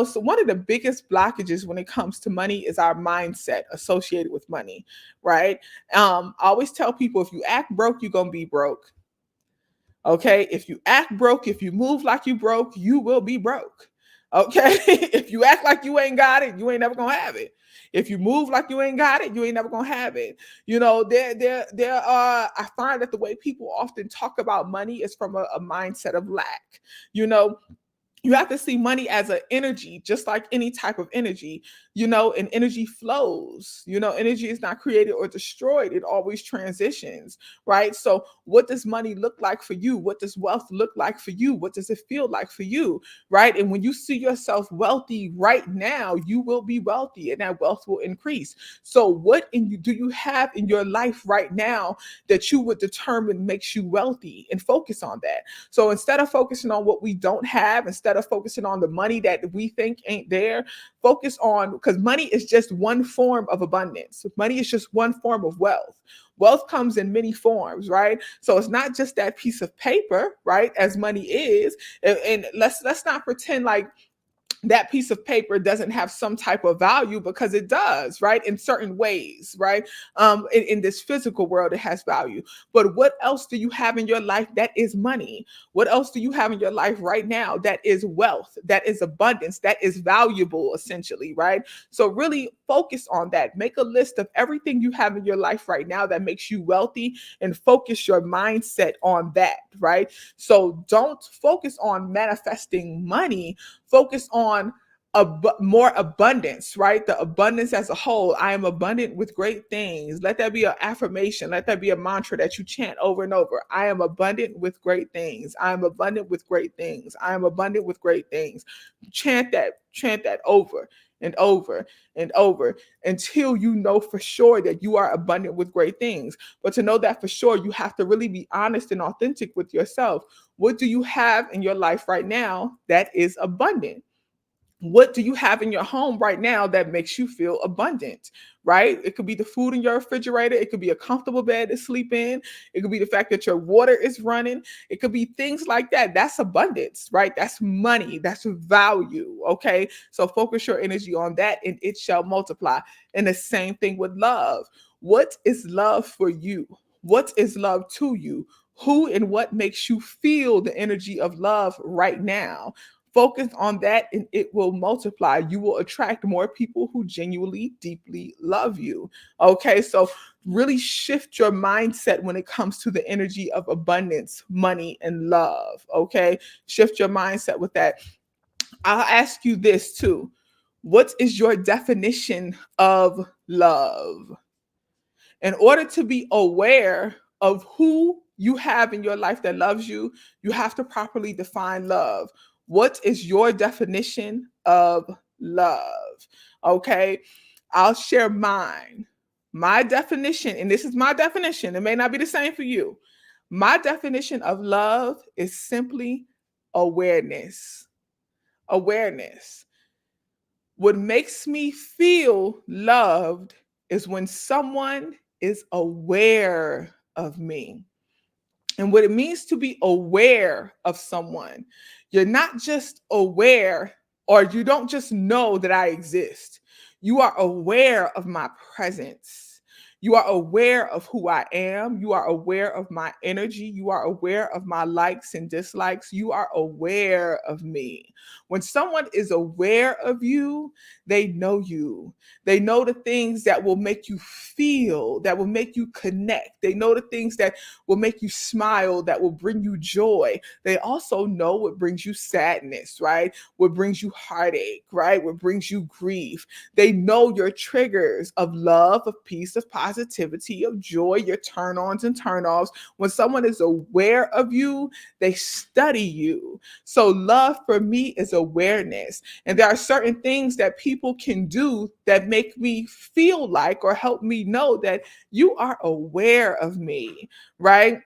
So one of the biggest blockages when it comes to money is our mindset associated with money, right? I always tell people, if you act broke, you're going to be broke. Okay. If you act broke, if you move like you broke, you will be broke. Okay. If you act like you ain't got it, you ain't never going to have it. If you move like you ain't got it, you ain't never gonna have it. There are. I find that the way people often talk about money is from a mindset of lack. You have to see money as an energy, just like any type of energy, and energy flows. Energy is not created or destroyed, it always transitions, right? So, what does money look like for you? What does wealth look like for you? What does it feel like for you, right? And when you see yourself wealthy right now, you will be wealthy and that wealth will increase. So, what do you have in your life right now that you would determine makes you wealthy, and focus on that? So instead of focusing on what we don't have, instead of focusing on the money that we think ain't there, focus on, because money is just one form of abundance. Money is just one form of wealth. Wealth comes in many forms, right? So it's not just that piece of paper, right? As money is, and let's not pretend like that piece of paper doesn't have some type of value, because it does, right? In certain ways, right? In this physical world, it has value. But what else do you have in your life that is money? What else do you have in your life right now that is wealth, that is abundance, that is valuable, essentially, right? So really focus on that. Make a list of everything you have in your life right now that makes you wealthy, and focus your mindset on that, right? So don't focus on manifesting money, focus on more abundance, right? The abundance as a whole. I am abundant with great things. Let that be an affirmation. Let that be a mantra that you chant over and over. I am abundant with great things. I am abundant with great things. I am abundant with great things. Chant that over and over and over until you know for sure that you are abundant with great things. But to know that for sure, you have to really be honest and authentic with yourself. What do you have in your life right now that is abundant? What do you have in your home right now that makes you feel abundant, right? It could be the food in your refrigerator. It could be a comfortable bed to sleep in. It could be the fact that your water is running. It could be things like that. That's abundance, right? That's money. That's value, okay? So focus your energy on that and it shall multiply. And the same thing with love. What is love for you? What is love to you? Who and what makes you feel the energy of love right now? Focus on that and it will multiply. You will attract more people who genuinely, deeply love you. Okay, so really shift your mindset when it comes to the energy of abundance, money, and love. Okay, shift your mindset with that. I'll ask you this too. What is your definition of love? In order to be aware of who you have in your life that loves you, you have to properly define love. What is your definition of love? Okay, I'll share mine. My definition, and this is my definition, it may not be the same for you. My definition of love is simply awareness. Awareness. What makes me feel loved is when someone is aware of me. And what it means to be aware of someone, you're not just aware, or you don't just know that I exist. You are aware of my presence. You are aware of who I am. You are aware of my energy. You are aware of my likes and dislikes. You are aware of me. When someone is aware of you, they know you. They know the things that will make you feel, that will make you connect. They know the things that will make you smile, that will bring you joy. They also know what brings you sadness, right? What brings you heartache, right? What brings you grief. They know your triggers of love, of peace, of positivity, of joy, your turn-ons and turn-offs. When someone is aware of you, they study you. So love for me is awareness. And there are certain things that people can do that make me feel like, or help me know that you are aware of me, right?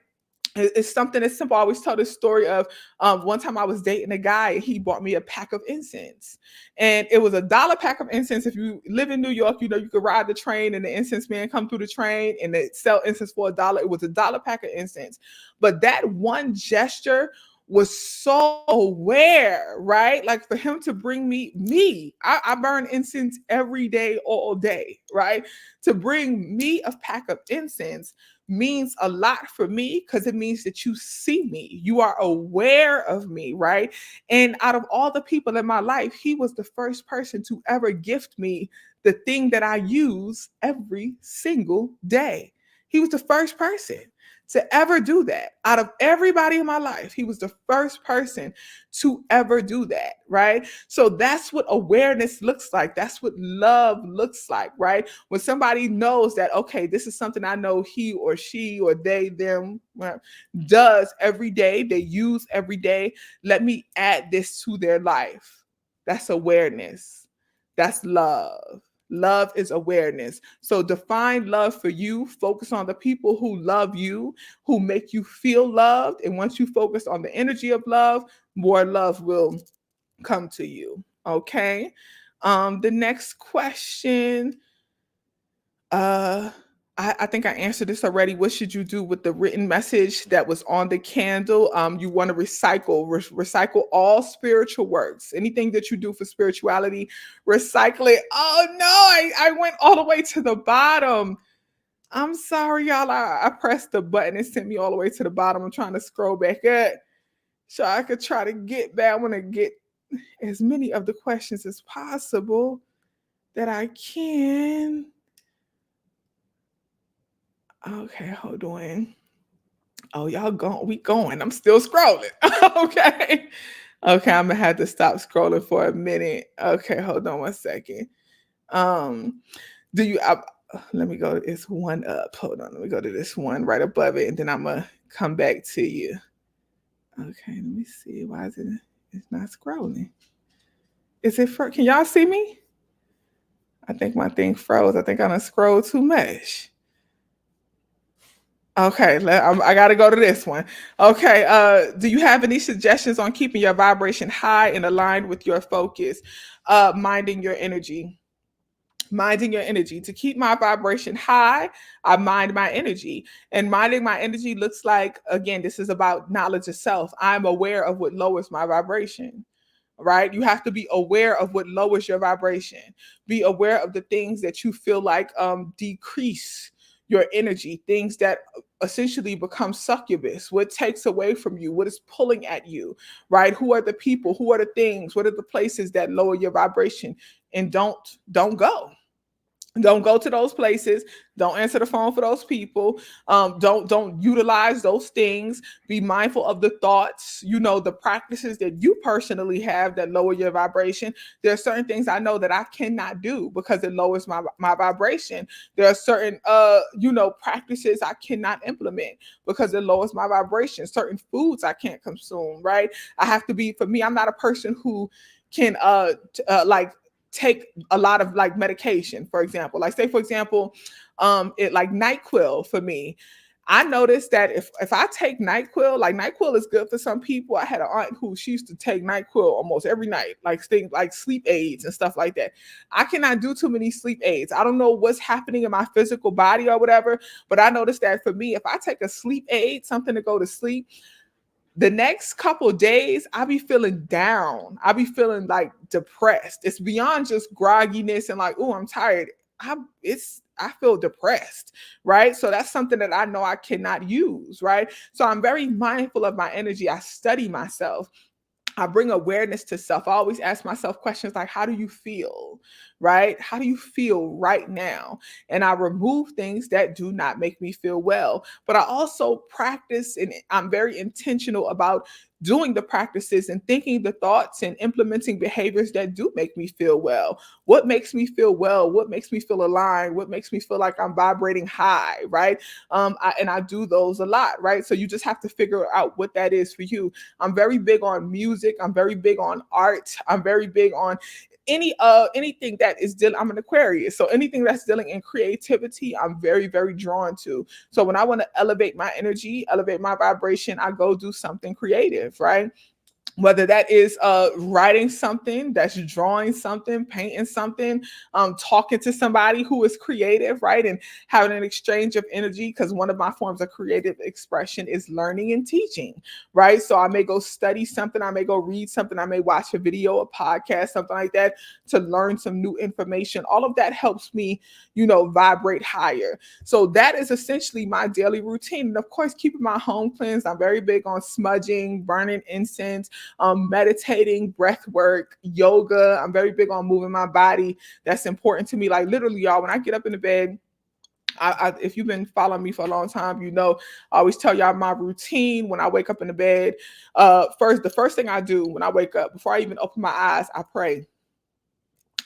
It's something that's simple. I always tell this story of one time I was dating a guy and he bought me a pack of incense. And it was $1 pack of incense. If you live in New York, you know you could ride the train and the incense man come through the train and they sell incense for $1. It was $1 pack of incense. But that one gesture was so aware, right? Like for him to bring me, I burn incense every day, all day, right? To bring me a pack of incense means a lot for me because it means that you see me. You are aware of me, right? And out of all the people in my life, he was the first person to ever gift me the thing that I use every single day. He was the first person to ever do that. Out of everybody in my life, he was the first person to ever do that, right? So that's what awareness looks like. That's what love looks like, right? When somebody knows that, okay, this is something I know he or she or they, them does every day, they use every day. Let me add this to their life. That's awareness. That's love. Love is awareness. So define love for you. Focus on the people who love you, who make you feel loved. And once you focus on the energy of love, more love will come to you. Okay. The next question. Uh I think I answered this already. What should you do with the written message that was on the candle? You want to recycle all spiritual works. Anything that you do for spirituality, recycle it. Oh no, I went all the way to the bottom. I'm sorry, y'all. I pressed the button and sent me all the way to the bottom. I'm trying to scroll back up so I could try to get back. I want to get as many of the questions as possible that I can. Okay, hold on. Oh, y'all going? We going? I'm still scrolling. Okay. Okay, I'm gonna have to stop scrolling for a minute. Okay, hold on one second. Um, do you? Let me go. It's one up. Hold on. Let me go to this one right above it, and then I'm gonna come back to you. Okay, let me see. Why is it? It's not scrolling. Is it? Can y'all see me? I think my thing froze. I think I'm gonna scroll too much. Okay, I got to go to this one. Okay, do you have any suggestions on keeping your vibration high and aligned with your focus? Minding your energy. Minding your energy. To keep my vibration high, I mind my energy. And minding my energy looks like, again, this is about knowledge of self. I'm aware of what lowers my vibration, right? You have to be aware of what lowers your vibration. Be aware of the things that you feel like decrease your energy, things that essentially become succubus, what takes away from you, what is pulling at you, right? Who are the people, who are the things, what are the places that lower your vibration? And don't go. Don't go to those places. Don't answer the phone for those people. Don't utilize those things. Be mindful of the thoughts, the practices that you personally have that lower your vibration. There are certain things I know that I cannot do because it lowers my vibration. There are certain practices I cannot implement because it lowers my vibration. Certain foods I can't consume, right? I have to be, for me, I'm not a person who can like take a lot of like medication, for example. Like, say for example, it like NyQuil for me. I noticed that if I take NyQuil, like NyQuil is good for some people. I had an aunt who she used to take NyQuil almost every night, like things like sleep aids and stuff like that. I cannot do too many sleep aids. I don't know what's happening in my physical body or whatever, but I noticed that for me, if I take a sleep aid, something to go to sleep, the next couple days, I be feeling down. I be feeling like depressed. It's beyond just grogginess and like, oh, I'm tired. I feel depressed, right? So that's something that I know I cannot use, right? So I'm very mindful of my energy. I study myself. I bring awareness to self. I always ask myself questions like, how do you feel? Right? How do you feel right now? And I remove things that do not make me feel well. But I also practice, and I'm very intentional about doing the practices and thinking the thoughts and implementing behaviors that do make me feel well. What makes me feel well? What makes me feel aligned? What makes me feel like I'm vibrating high? Right? And I do those a lot, right? So you just have to figure out what that is for you. I'm very big on music. I'm very big on art. I'm very big on anything that is dealing. I'm an Aquarius, so anything that's dealing in creativity, I'm very, very drawn to. So when I want to elevate my energy, elevate my vibration, I go do something creative, right? Whether that is writing something, that's drawing something, painting something, talking to somebody who is creative, right? And having an exchange of energy, because one of my forms of creative expression is learning and teaching, right? So I may go study something, I may go read something, I may watch a video, a podcast, something like that, to learn some new information. All of that helps me, vibrate higher. So that is essentially my daily routine. And of course, keeping my home cleansed. I'm very big on smudging, burning incense, meditating, breath work, yoga. I'm very big on moving my body. That's important to me. Like literally, y'all, when I get up in the bed, If you've been following me for a long time, you know I always tell y'all my routine when I wake up in the bed. The first thing I do when I wake up, before I even open my eyes, I pray.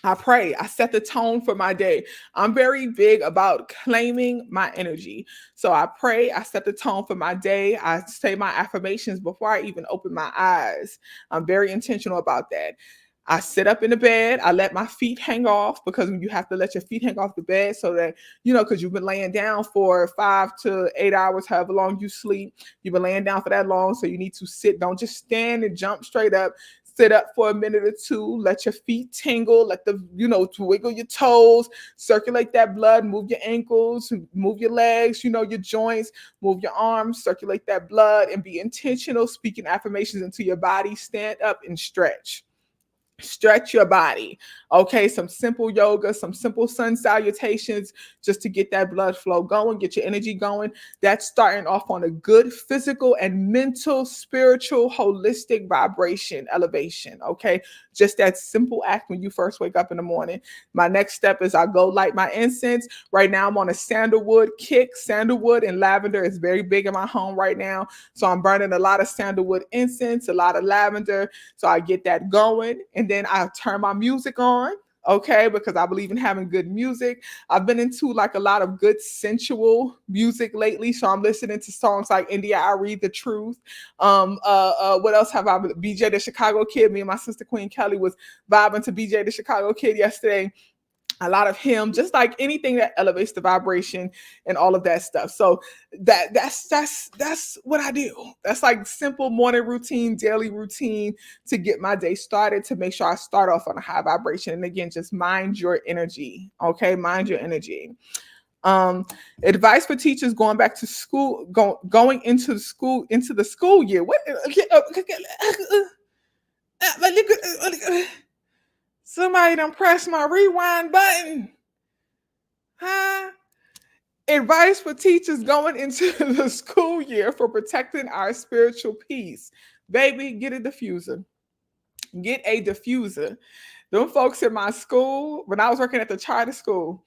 I pray. I set the tone for my day. I'm very big about claiming my energy. So I pray. I set the tone for my day. I say my affirmations before I even open my eyes. I'm very intentional about that. I sit up in the bed. I let my feet hang off, because you have to let your feet hang off the bed so that, because you've been laying down for 5 to 8 hours, however long you sleep. You've been laying down for that long. So you need to sit. Don't just stand and jump straight up. Sit up for a minute or two, let your feet tingle, let to wiggle your toes, circulate that blood, move your ankles, move your legs, your joints, move your arms, circulate that blood, and be intentional speaking affirmations into your body. Stand up and stretch. Stretch your body. Okay, some simple yoga, some simple sun salutations, just to get that blood flow going, get your energy going. That's starting off on a good physical and mental, spiritual, holistic vibration elevation. Okay, just that simple act when you first wake up in the morning. My next step is I go light my incense. Right now I'm on a sandalwood kick. Sandalwood and lavender is very big in my home right now, so I'm burning a lot of sandalwood incense, a lot of lavender, so I get that going. And then I turn my music on, okay, because I believe in having good music. I've been into like a lot of good sensual music lately, so I'm listening to songs like India, I Read the Truth. What else have I been? BJ the Chicago Kid. Me and my sister Queen Kelly was vibing to BJ the Chicago Kid yesterday. A lot of him, just like anything that elevates the vibration and all of that stuff. So that's what I do. That's like simple morning routine, daily routine to get my day started, to make sure I start off on a high vibration. And again, just mind your energy. Okay, mind your energy. Advice for teachers going back to school, going into the school year. What? Somebody done pressed my rewind button. Huh? Advice for teachers going into the school year for protecting our spiritual peace. Baby, get a diffuser. Get a diffuser. Them folks in my school, when I was working at the charter school,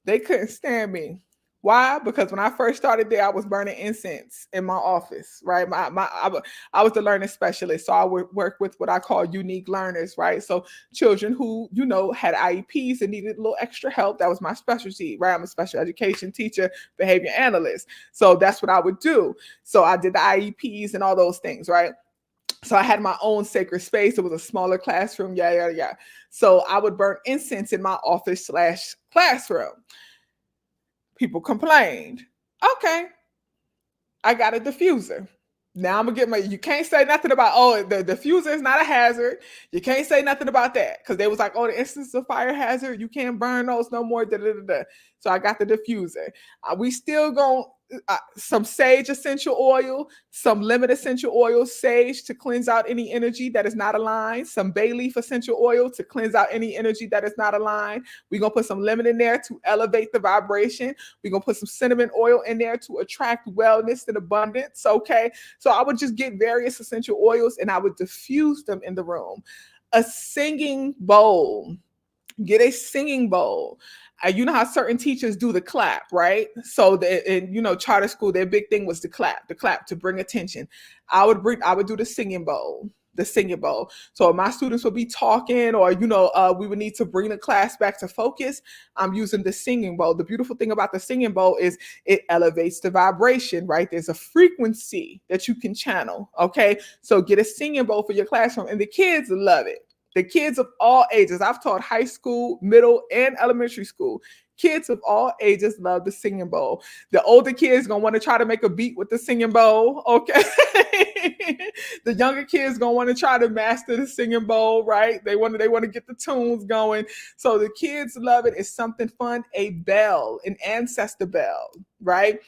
they couldn't stand me. Why? Because when I first started there, I was burning incense in my office, right? I was the learning specialist, so I would work with what I call unique learners, right? So children who, had IEPs and needed a little extra help. That was my specialty, right? I'm a special education teacher, behavior analyst. So that's what I would do. So I did the IEPs and all those things, right? So I had my own sacred space. It was a smaller classroom, yeah. So I would burn incense in my office/classroom. People complained. Okay, I got a diffuser. Now I'm gonna get you can't say nothing about, the diffuser is not a hazard. You can't say nothing about that, because they was like, the instance of fire hazard, you can't burn those no more. So I got the diffuser. We still going some sage essential oil, some lemon essential oil, sage to cleanse out any energy that is not aligned, some bay leaf essential oil to cleanse out any energy that is not aligned. We're gonna put some lemon in there to elevate the vibration. We're gonna put some cinnamon oil in there to attract wellness and abundance. Okay, so I would just get various essential oils and I would diffuse them in the room. A singing bowl. Get a singing bowl. You know how certain teachers do the clap, right? So in charter school, their big thing was the clap to bring attention. I would do the singing bowl. So my students would be talking, or we would need to bring the class back to focus. I'm using the singing bowl. The beautiful thing about the singing bowl is it elevates the vibration, right? There's a frequency that you can channel. Okay, so get a singing bowl for your classroom, and the kids love it. The kids of all ages. I've taught high school, middle, and elementary school. Kids of all ages love the singing bowl. The older kids gonna want to try to make a beat with the singing bowl, okay? The younger kids gonna want to try to master the singing bowl, right? They want to get the tunes going. So the kids love it. It's something fun. A bell, an ancestor bell, right?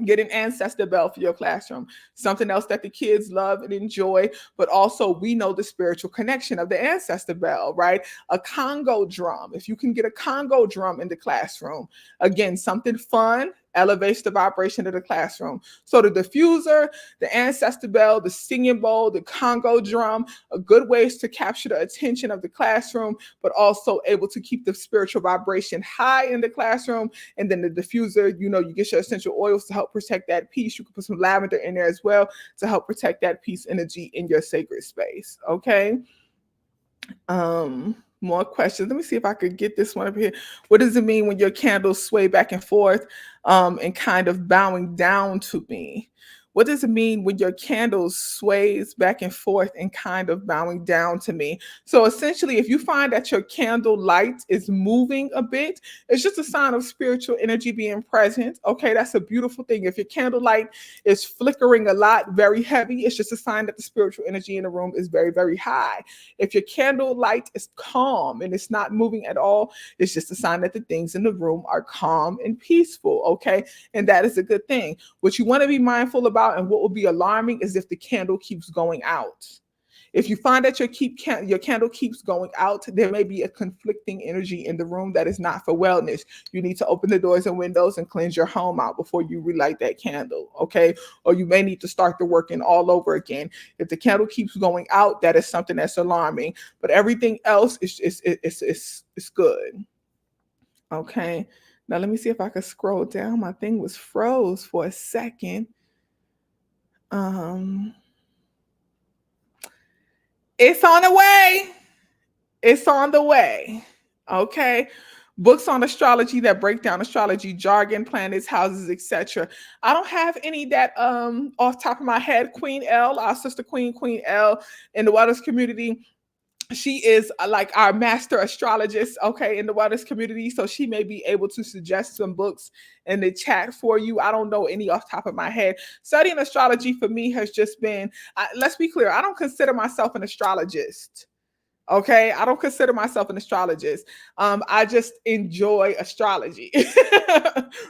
Get an ancestor bell for your classroom. Something else that the kids love and enjoy, but also we know the spiritual connection of the ancestor bell, right? A Congo drum. If you can get a Congo drum in the classroom, again, something fun elevates the vibration of the classroom. So the diffuser, the ancestor bell, the singing bowl, the Congo drum are good ways to capture the attention of the classroom, but also able to keep the spiritual vibration high in the classroom. And then the diffuser, you get your essential oils to help protect that peace. You can put some lavender in there as well to help protect that peace energy in your sacred space. Okay. More questions. Let me see if I could get this one up here. What does it mean when your candles sway back and forth and kind of bowing down to me? What does it mean when your candle sways back and forth and kind of bowing down to me? So essentially, if you find that your candle light is moving a bit, it's just a sign of spiritual energy being present. Okay, that's a beautiful thing. If your candle light is flickering a lot, very heavy, it's just a sign that the spiritual energy in the room is very, very high. If your candle light is calm and it's not moving at all, it's just a sign that the things in the room are calm and peaceful. Okay, and that is a good thing. What you want to be mindful about and what will be alarming is if the candle keeps going out. If you find that your candle keeps going out, there may be a conflicting energy in the room that is not for wellness. You need to open the doors and windows and cleanse your home out before you relight that candle, okay? Or you may need to start the working all over again. If the candle keeps going out, that is something that's alarming. But everything else is good, okay? Now let me see if I can scroll down. My thing was froze for a second. It's on the way. It's on the way. Okay. Books on astrology that break down astrology, jargon, planets, houses, etc. I don't have any that off top of my head. Queen L, our sister Queen L in the Wellness community. She is like our master astrologist, okay, in the wellness community. So she may be able to suggest some books in the chat for you. I don't know any off top of my head. Studying astrology for me has just been, let's be clear, I don't consider myself an astrologist. Okay, I don't consider myself an astrologist. I just enjoy astrology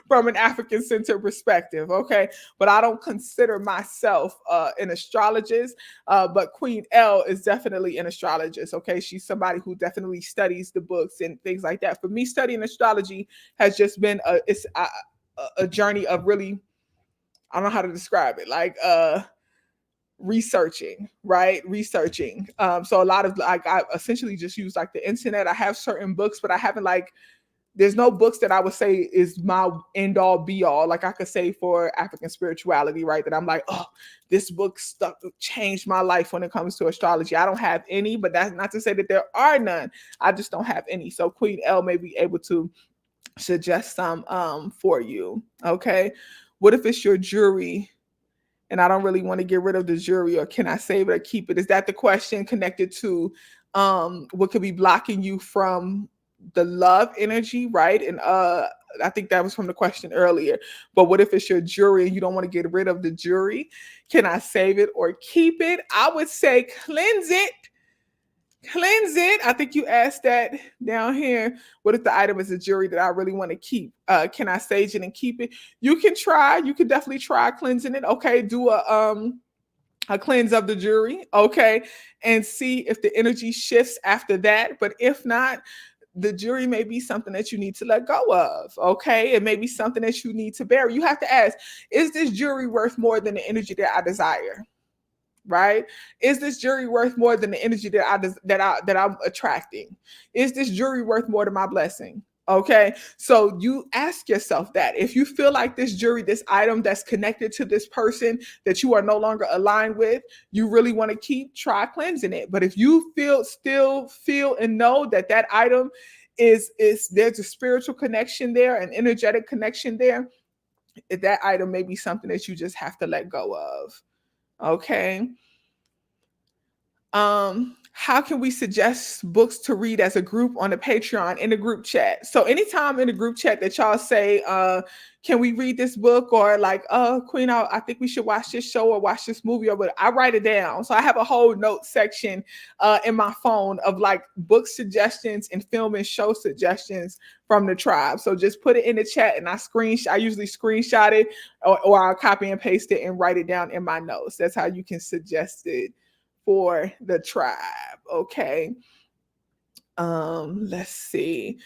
from an African centered perspective. Okay, but I don't consider myself an astrologist. But Queen L is definitely an astrologist. Okay, she's somebody who definitely studies the books and things like that. For me, studying astrology has just been a journey of really, I don't know how to describe it, like researching. So a lot of I essentially just use like the internet. I have certain books, but I haven't there's no books that I would say is my end all be all. Like I could say for African spirituality, right? That I'm like, oh, this book changed my life when it comes to astrology. I don't have any, but that's not to say that there are none. I just don't have any. So Queen L may be able to suggest some for you. Okay. What if it's your jury and I don't really want to get rid of the jury, or can I save it or keep it? Is that the question connected to what could be blocking you from the love energy, right? And I think that was from the question earlier. But what if it's your jury and you don't want to get rid of the jury? Can I save it or keep it? I would say cleanse it. Cleanse it. I think you asked that down here. What if the item is a jury that I really want to keep? Can I sage it and keep it? You can try. You can definitely try cleansing it. Okay, do a cleanse of the jury. Okay, and see if the energy shifts after that. But if not, the jury may be something that you need to let go of. Okay, it may be something that you need to bury. You have to ask: is this jury worth more than the energy that I desire? Right? Is this jury worth more than the energy that I'm attracting? Is this jury worth more than my blessing? Okay, so you ask yourself that. If you feel like this jury, this item that's connected to this person that you are no longer aligned with, you really want to keep, try cleansing it. But if you still feel and know that item is there's a spiritual connection there, an energetic connection there, that item may be something that you just have to let go of. Okay. How can we suggest books to read as a group on the Patreon in the group chat? So anytime in the group chat that y'all say, can we read this book, or like, Queen, I think we should watch this show or watch this movie, or whatever, I write it down. So I have a whole note section in my phone of like book suggestions and film and show suggestions from the tribe. So just put it in the chat and I usually screenshot it or I'll copy and paste it and write it down in my notes. That's how you can suggest it for the tribe. Okay. Let's see.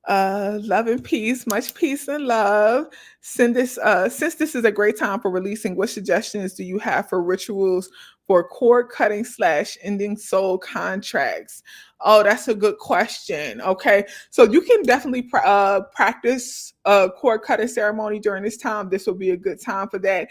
Love and peace, much peace and love. Since this is a great time for releasing, what suggestions do you have for rituals for cord cutting slash ending soul contracts? Oh, that's a good question. Okay, so you can definitely practice a cord cutting ceremony during this time. This will be a good time for that.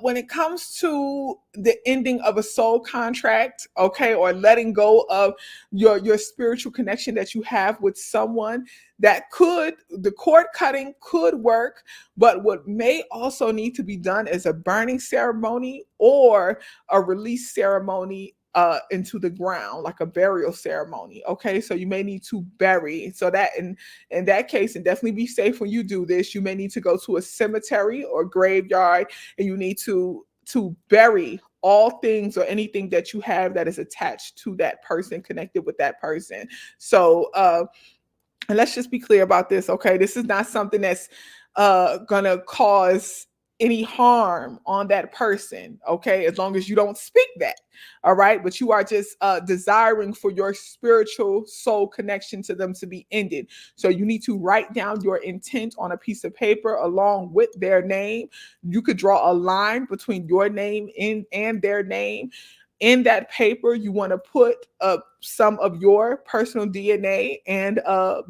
When it comes to the ending of a soul contract, okay, or letting go of your spiritual connection that you have with someone, the cord cutting could work, but what may also need to be done is a burning ceremony or a release ceremony into the ground, like a burial ceremony. Okay, so you may need to bury. So that in that case, and definitely be safe when you do this, you may need to go to a cemetery or graveyard, and you need to bury all things or anything that you have that is attached to that person, connected with that person. So and let's just be clear about this, okay? This is not something that's gonna cause any harm on that person, okay? As long as you don't speak that, all right? But you are just desiring for your spiritual soul connection to them to be ended. So you need to write down your intent on a piece of paper along with their name. You could draw a line between your name and their name. In that paper, you want to put some of your personal DNA and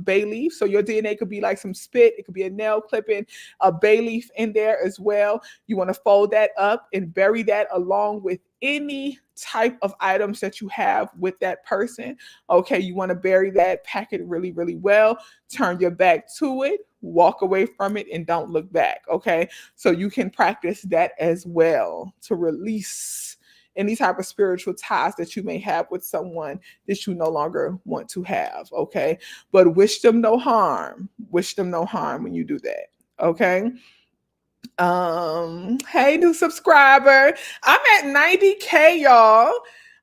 bay leaf. So your DNA could be like some spit, it could be a nail clipping, a bay leaf in there as well. You want to fold that up and bury that along with any type of items that you have with that person. Okay, you want to bury that, pack it really, really well, turn your back to it, walk away from it, and don't look back. Okay, so you can practice that as well to release any type of spiritual ties that you may have with someone that you no longer want to have. Okay, but wish them no harm. Wish them no harm when you do that. Okay. Hey, new subscriber. I'm at 90K, y'all.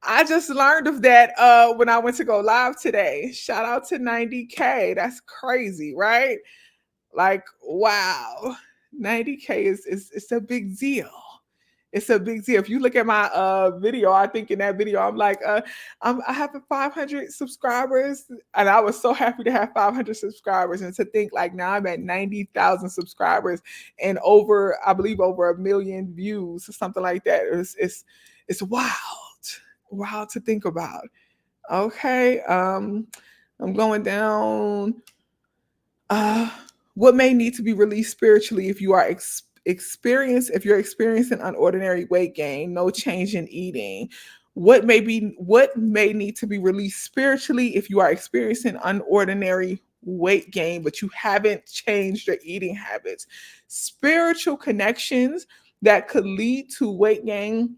I just learned of that when I went to go live today. Shout out to 90K. That's crazy, right? Like, wow. 90K is it's a big deal. It's a big deal. If you look at my video, I think in that video, I'm like, I have 500 subscribers, and I was so happy to have 500 subscribers, and to think like now I'm at 90,000 subscribers and over, I believe, over 1 million views or something like that. It's wild to think about. Okay, I'm going down. Uh, what may need to be released spiritually if you are if you're experiencing unordinary weight gain, no change in eating? What may need to be released spiritually if you are experiencing unordinary weight gain, but you haven't changed your eating habits? Spiritual connections that could lead to weight gain,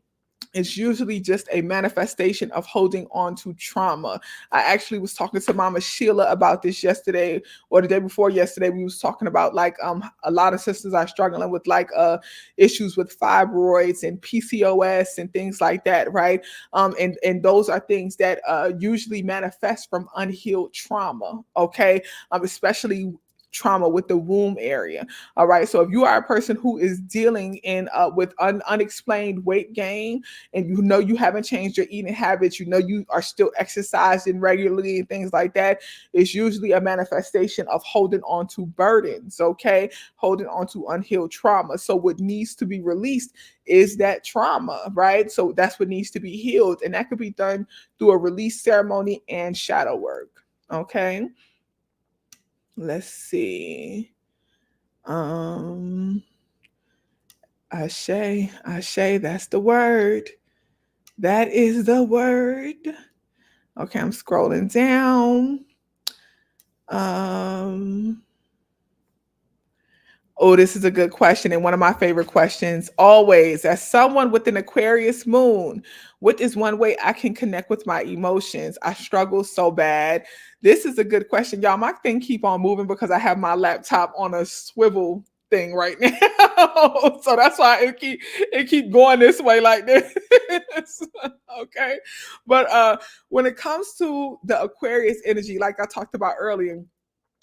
it's usually just a manifestation of holding on to trauma. I actually was talking to Mama Sheila about this yesterday or the day before yesterday. We was talking about like a lot of sisters are struggling with like issues with fibroids and PCOS and things like that, right? And those are things that usually manifest from unhealed trauma, okay? Especially trauma with the womb area. All right. So if you are a person who is dealing in with unexplained weight gain, and you know you haven't changed your eating habits, you know you are still exercising regularly and things like that, it's usually a manifestation of holding on to burdens. Okay, holding on to unhealed trauma. So what needs to be released is that trauma, right? So that's what needs to be healed, and that could be done through a release ceremony and shadow work. Okay. Let's see. Ashe, Ashe, that's the word. That is the word. Okay, I'm scrolling down. Oh, this is a good question, and one of my favorite questions always. As someone with an Aquarius moon, what is one way I can connect with my emotions? I struggle so bad. This is a good question, y'all. My thing keep on moving because I have my laptop on a swivel thing right now, so that's why it keep going this way like this. Okay, but when it comes to the Aquarius energy, like I talked about earlier,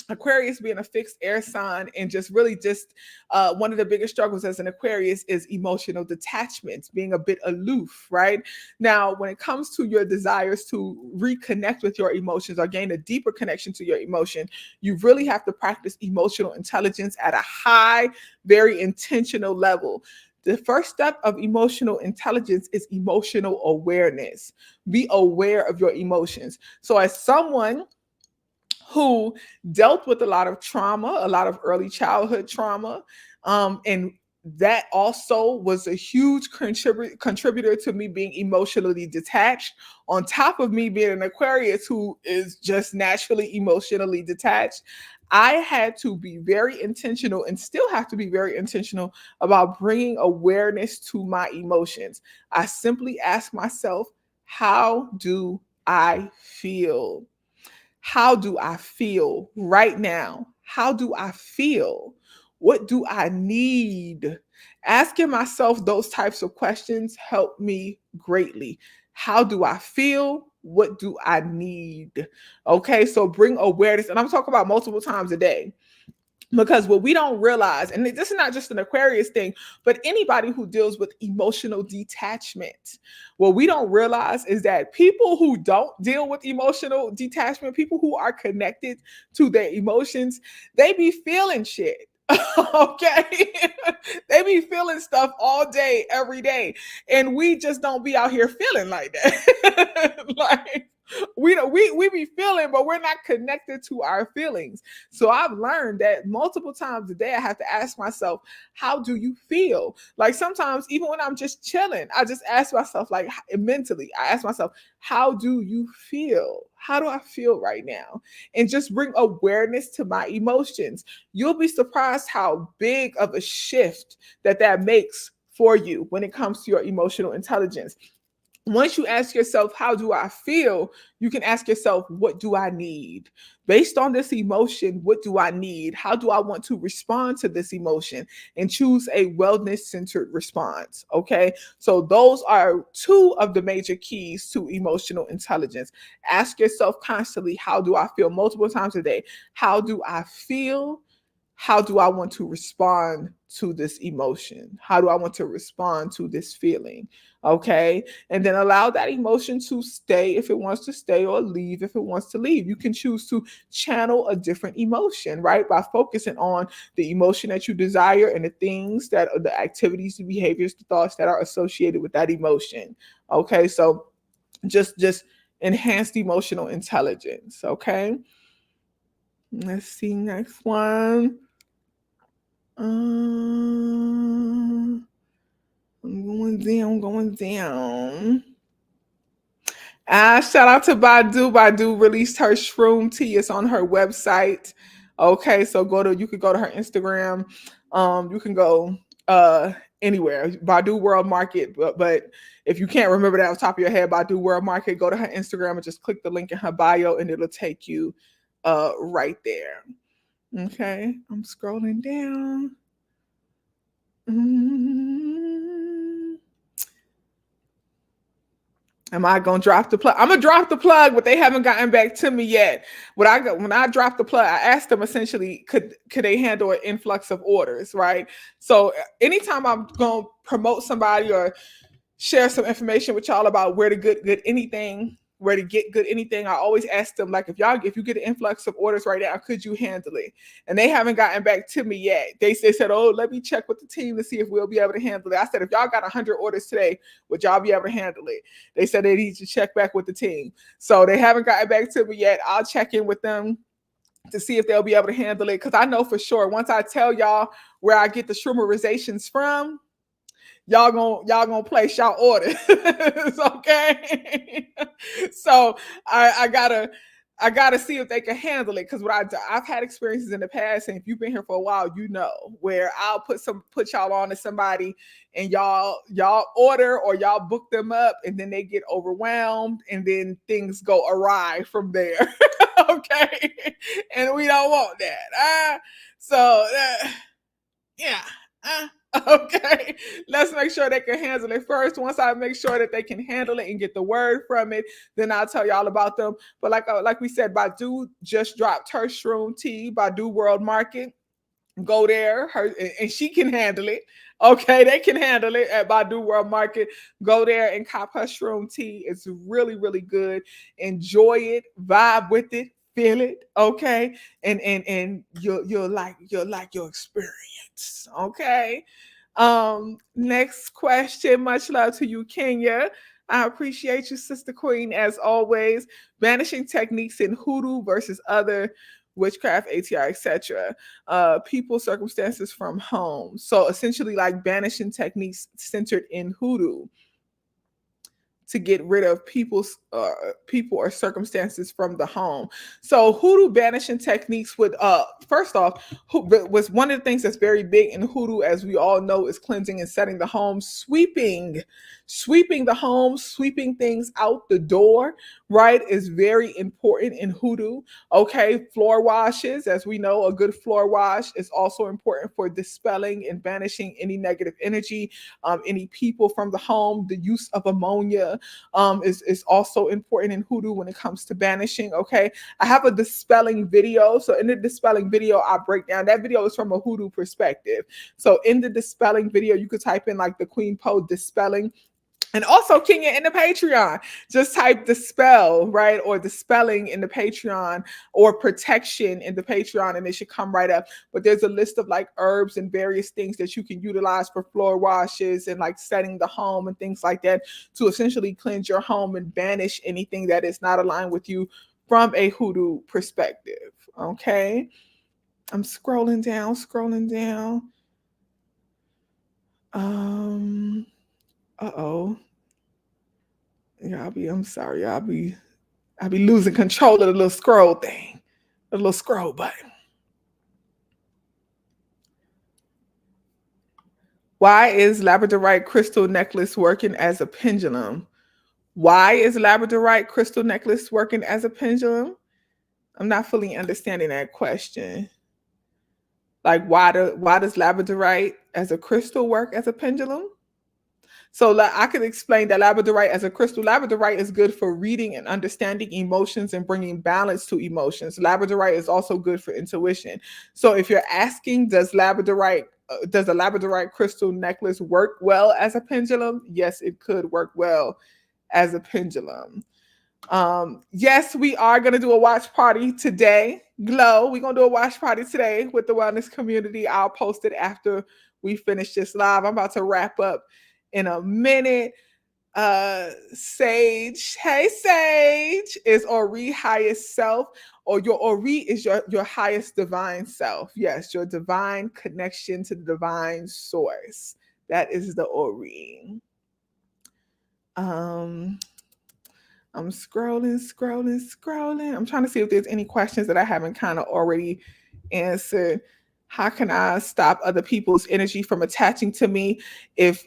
Aquarius being a fixed air sign, and just really just one of the biggest struggles as an Aquarius is emotional detachment, being a bit aloof, right? Now, when it comes to your desires to reconnect with your emotions or gain a deeper connection to your emotion, you really have to practice emotional intelligence at a high, very intentional level. The first step of emotional intelligence is emotional awareness. Be aware of your emotions. So, as someone who dealt with a lot of trauma, a lot of early childhood trauma. And that also was a huge contributor to me being emotionally detached, on top of me being an Aquarius who is just naturally emotionally detached. I had to be very intentional and still have to be very intentional about bringing awareness to my emotions. I simply ask myself, how do I feel? How do I feel right now? How do I feel? What do I need? Asking myself those types of questions help me greatly. How do I feel? What do I need? Okay, so bring awareness, and I'm talking about multiple times a day, because what we don't realize, and this is not just an Aquarius thing, but anybody who deals with emotional detachment, what we don't realize is that people who don't deal with emotional detachment, people who are connected to their emotions, they be feeling shit. Okay. They be feeling stuff all day every day, and we just don't be out here feeling like that. Like, we don't, we be feeling, but we're not connected to our feelings. So I've learned that multiple times a day I have to ask myself, how do you feel? Like, sometimes even when I'm just chilling, I just ask myself, like, mentally, I ask myself, how do you feel? How do I feel right now? And just bring awareness to my emotions. You'll be surprised how big of a shift that makes for you when it comes to your emotional intelligence. Once you ask yourself, how do I feel? You can ask yourself, what do I need? Based on this emotion, what do I need? How do I want to respond to this emotion? And choose a wellness centered response. Okay. So, those are two of the major keys to emotional intelligence. Ask yourself constantly, how do I feel? Multiple times a day. How do I feel? How do I want to respond to this emotion? How do I want to respond to this feeling? Okay. And then allow that emotion to stay if it wants to stay, or leave if it wants to leave. You can choose to channel a different emotion, right? By focusing on the emotion that you desire and the things that are the activities, the behaviors, the thoughts that are associated with that emotion. Okay. So just enhanced emotional intelligence. Okay. Let's see, next one. I'm going down. Shout out to Badu. Badu released her shroom tea. It's on her website. Okay, so you could go to her Instagram. You can go anywhere. Badu World Market. But if you can't remember that off the top of your head, Badu World Market, go to her Instagram and just click the link in her bio, and it'll take you right there. Okay, I'm scrolling down. Mm. Am I gonna drop the plug? I'm gonna drop the plug, but they haven't gotten back to me yet. When I dropped the plug, I asked them essentially, could they handle an influx of orders, right? So anytime I'm gonna promote somebody or share some information with y'all about where to get good anything, I always ask them, like, if you get an influx of orders right now, could you handle it? And they haven't gotten back to me yet. They said, oh, let me check with the team to see if we'll be able to handle it. I said, if y'all got 100 orders today, would y'all be able to handle it? They said they need to check back with the team. So they haven't gotten back to me yet. I'll check in with them to see if they'll be able to handle it, because I know for sure once I tell y'all where I get the shroomerizations from, y'all gonna place y'all orders. Okay. So I gotta see if they can handle it, because I've had experiences in the past, and if you've been here for a while, you know, where I'll put y'all on to somebody, and y'all order or y'all book them up, and then they get overwhelmed, and then things go awry from there. Okay, and we don't want that. So yeah. Okay, let's make sure they can handle it first. Once I make sure that they can handle it and get the word from it, then I'll tell y'all about them. But like we said, Badu just dropped her shroom tea, Badu World Market. Go there, her and she can handle it. Okay, they can handle it at Badu World Market. Go there and cop her shroom tea. It's really, really good. Enjoy it, vibe with it, feel it. Okay, and you'll like your experience. Okay. Next question. Much love to you, Kenya. I appreciate you, Sister Queen, as always. Banishing techniques in hoodoo versus other witchcraft, ATR, etc. People, circumstances from home. So essentially, like banishing techniques centered in hoodoo to get rid of people or circumstances from the home. So hoodoo banishing techniques would first off was one of the things that's very big in hoodoo, as we all know, is cleansing and setting the home, sweeping the home, sweeping things out the door, right, is very important in hoodoo. Okay, floor washes, as we know, a good floor wash is also important for dispelling and banishing any negative energy, any people from the home. The use of ammonia is also important in hoodoo when it comes to banishing. Okay, I have a dispelling video. So in the dispelling video, I break down that video is from a hoodoo perspective. So in the dispelling video, you could type in like the Queen Poe dispelling. And also, Kenya, in the Patreon, just type dispel, right? Or dispelling in the Patreon, or protection in the Patreon, and it should come right up. But there's a list of like herbs and various things that you can utilize for floor washes and like setting the home and things like that to essentially cleanse your home and banish anything that is not aligned with you from a hoodoo perspective. Okay. I'm scrolling down. Uh-oh. Yeah, I'm sorry. I'll be losing control of the little scroll thing. The little scroll button. Why is labradorite crystal necklace working as a pendulum? Why is labradorite crystal necklace working as a pendulum? I'm not fully understanding that question. Like why does labradorite as a crystal work as a pendulum? So I could explain that labradorite as a crystal, labradorite is good for reading and understanding emotions and bringing balance to emotions. Labradorite is also good for intuition. So if you're asking, does a labradorite crystal necklace work well as a pendulum? Yes, it could work well as a pendulum. Yes, we are going to do a watch party today. Glow, we're going to do a watch party today with the wellness community. I'll post it after we finish this live. I'm about to wrap up in a minute. Sage, hey Sage, is Ori highest self, or your Ori is your highest divine self? Yes, your divine connection to the divine source. That is the Ori. I'm scrolling. I'm trying to see if there's any questions that I haven't kind of already answered. How can I stop other people's energy from attaching to me if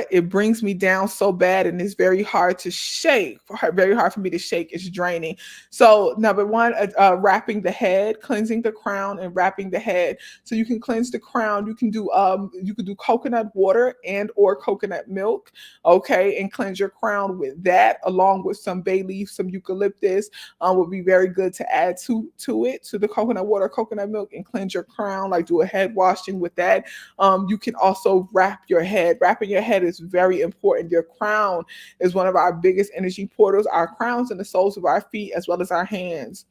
it brings me down so bad and it's very hard to shake, very hard for me to shake? It's draining. So number one, wrapping the head, cleansing the crown and wrapping the head. So you can cleanse the crown. You can do coconut water and or coconut milk, okay, and cleanse your crown with that, along with some bay leaf, some eucalyptus, would be very good to add to the coconut water, coconut milk, and cleanse your crown. Like do a head washing with that. You can also wrap your head. Wrapping your head is very important. Your crown is one of our biggest energy portals. Our crowns and the soles of our feet, as well as our hands,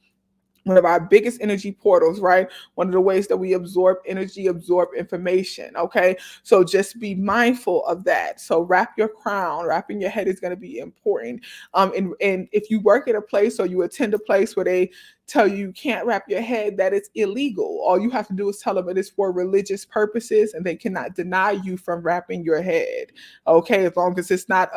one of our biggest energy portals, right? One of the ways that we absorb energy, absorb information, okay? So just be mindful of that. So wrap your crown, wrapping your head is going to be important. And if you work at a place or you attend a place where they tell you can't wrap your head, that it's illegal. All you have to do is tell them it is for religious purposes, and they cannot deny you from wrapping your head, okay? As long as it's not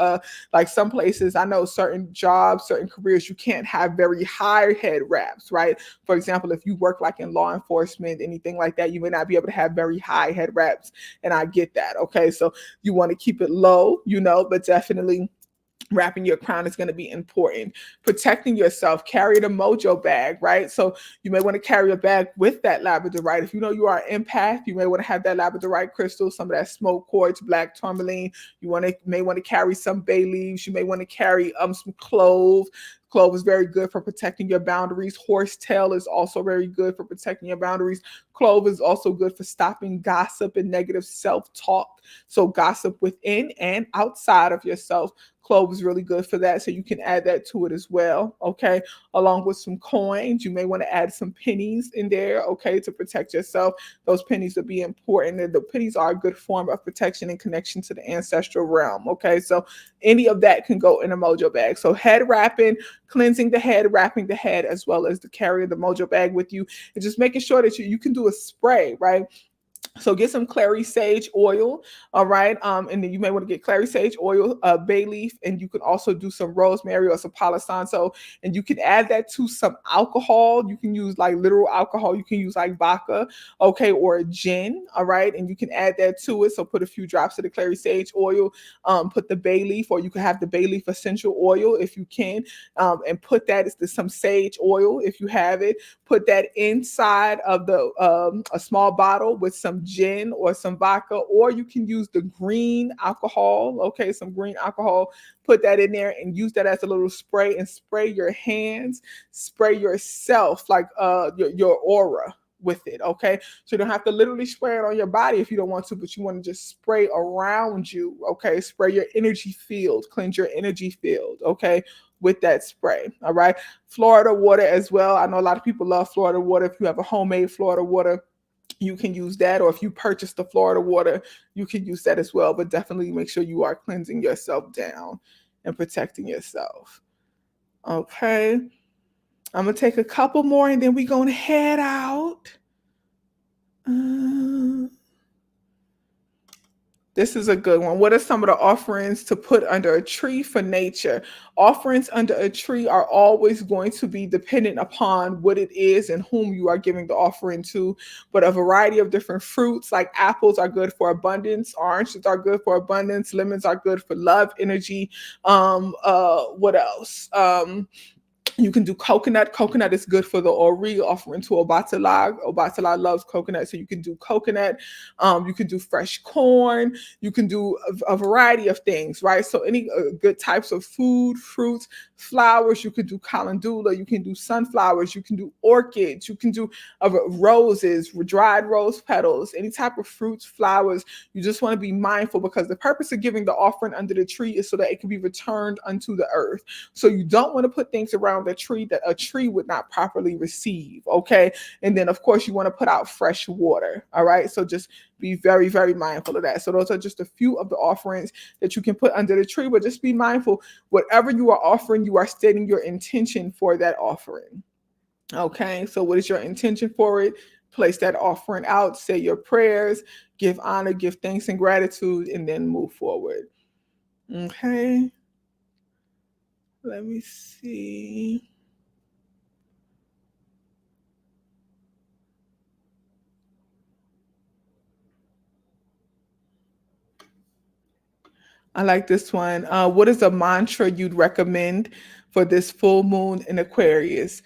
like some places, I know certain jobs, certain careers, you can't have very high head wraps, right? For example, if you work like in law enforcement, anything like that, you may not be able to have very high head wraps, and I get that, okay? So you want to keep it low, but definitely Wrapping your crown is going to be important. Protecting yourself, carry the mojo bag, right? So you may want to carry a bag with that labradorite. If you know you are an empath, you may want to have that labradorite crystal, some of that smoke quartz, black tourmaline. May want to carry some bay leaves. You may want to carry some clove. Clove is very good for protecting your boundaries. Horsetail is also very good for protecting your boundaries. Clove is also good for stopping gossip and negative self-talk. So gossip within and outside of yourself. Clove is really good for that. So you can add that to it as well. Okay. Along with some coins, you may want to add some pennies in there. Okay. To protect yourself. Those pennies will be important. And the pennies are a good form of protection and connection to the ancestral realm. Okay. So any of that can go in a mojo bag. So head wrapping, cleansing the head, wrapping the head, as well as the carry of the mojo bag with you, and just making sure that you can do a spray, right? So get some clary sage oil, all right? And then you may want to get clary sage oil, bay leaf, and you can also do some rosemary or some Palo Santo, and you can add that to some alcohol. You can use like literal alcohol. You can use like vodka, okay, or a gin, all right? And you can add that to it. So put a few drops of the clary sage oil, put the bay leaf, or you can have the bay leaf essential oil if you can, and put that is some sage oil if you have it. Put that inside of the a small bottle with some gin or some vodka, or you can use the green alcohol. Okay, some green alcohol. Put that in there and use that as a little spray, and spray your hands, spray yourself, like your aura with it. Okay, so you don't have to literally spray it on your body if you don't want to, but you want to just spray around you. Okay, spray your energy field, cleanse your energy field. Okay, with that spray. All right, Florida water as well. I know a lot of people love Florida water. If you have a homemade Florida water, you can use that, or if you purchase the Florida water, you can use that as well. But definitely make sure you are cleansing yourself down and protecting yourself. Okay, I'm gonna take a couple more and then we're gonna head out. This is a good one. What are some of the offerings to put under a tree for nature? Offerings under a tree are always going to be dependent upon what it is and whom you are giving the offering to. But a variety of different fruits, like apples, are good for abundance. Oranges are good for abundance. Lemons are good for love, energy. What else? You can do coconut. Coconut is good for the Ori, offering to Obatala. Obatala loves coconut, so you can do coconut. You can do fresh corn. You can do a variety of things, right? So any good types of food, fruits, flowers. You can do calendula. You can do sunflowers. You can do orchids. You can do roses, dried rose petals, any type of fruits, flowers. You just want to be mindful, because the purpose of giving the offering under the tree is so that it can be returned unto the earth. So you don't want to put things around the tree that a tree would not properly receive. Okay. And then of course you want to put out fresh water. All right. So just be very, very mindful of that. So those are just a few of the offerings that you can put under the tree, but just be mindful, whatever you are offering, you are stating your intention for that offering. Okay. So what is your intention for it? Place that offering out, say your prayers, give honor, give thanks and gratitude, and then move forward. Okay. Let me see. I like this one. What is a mantra you'd recommend for this full moon in Aquarius?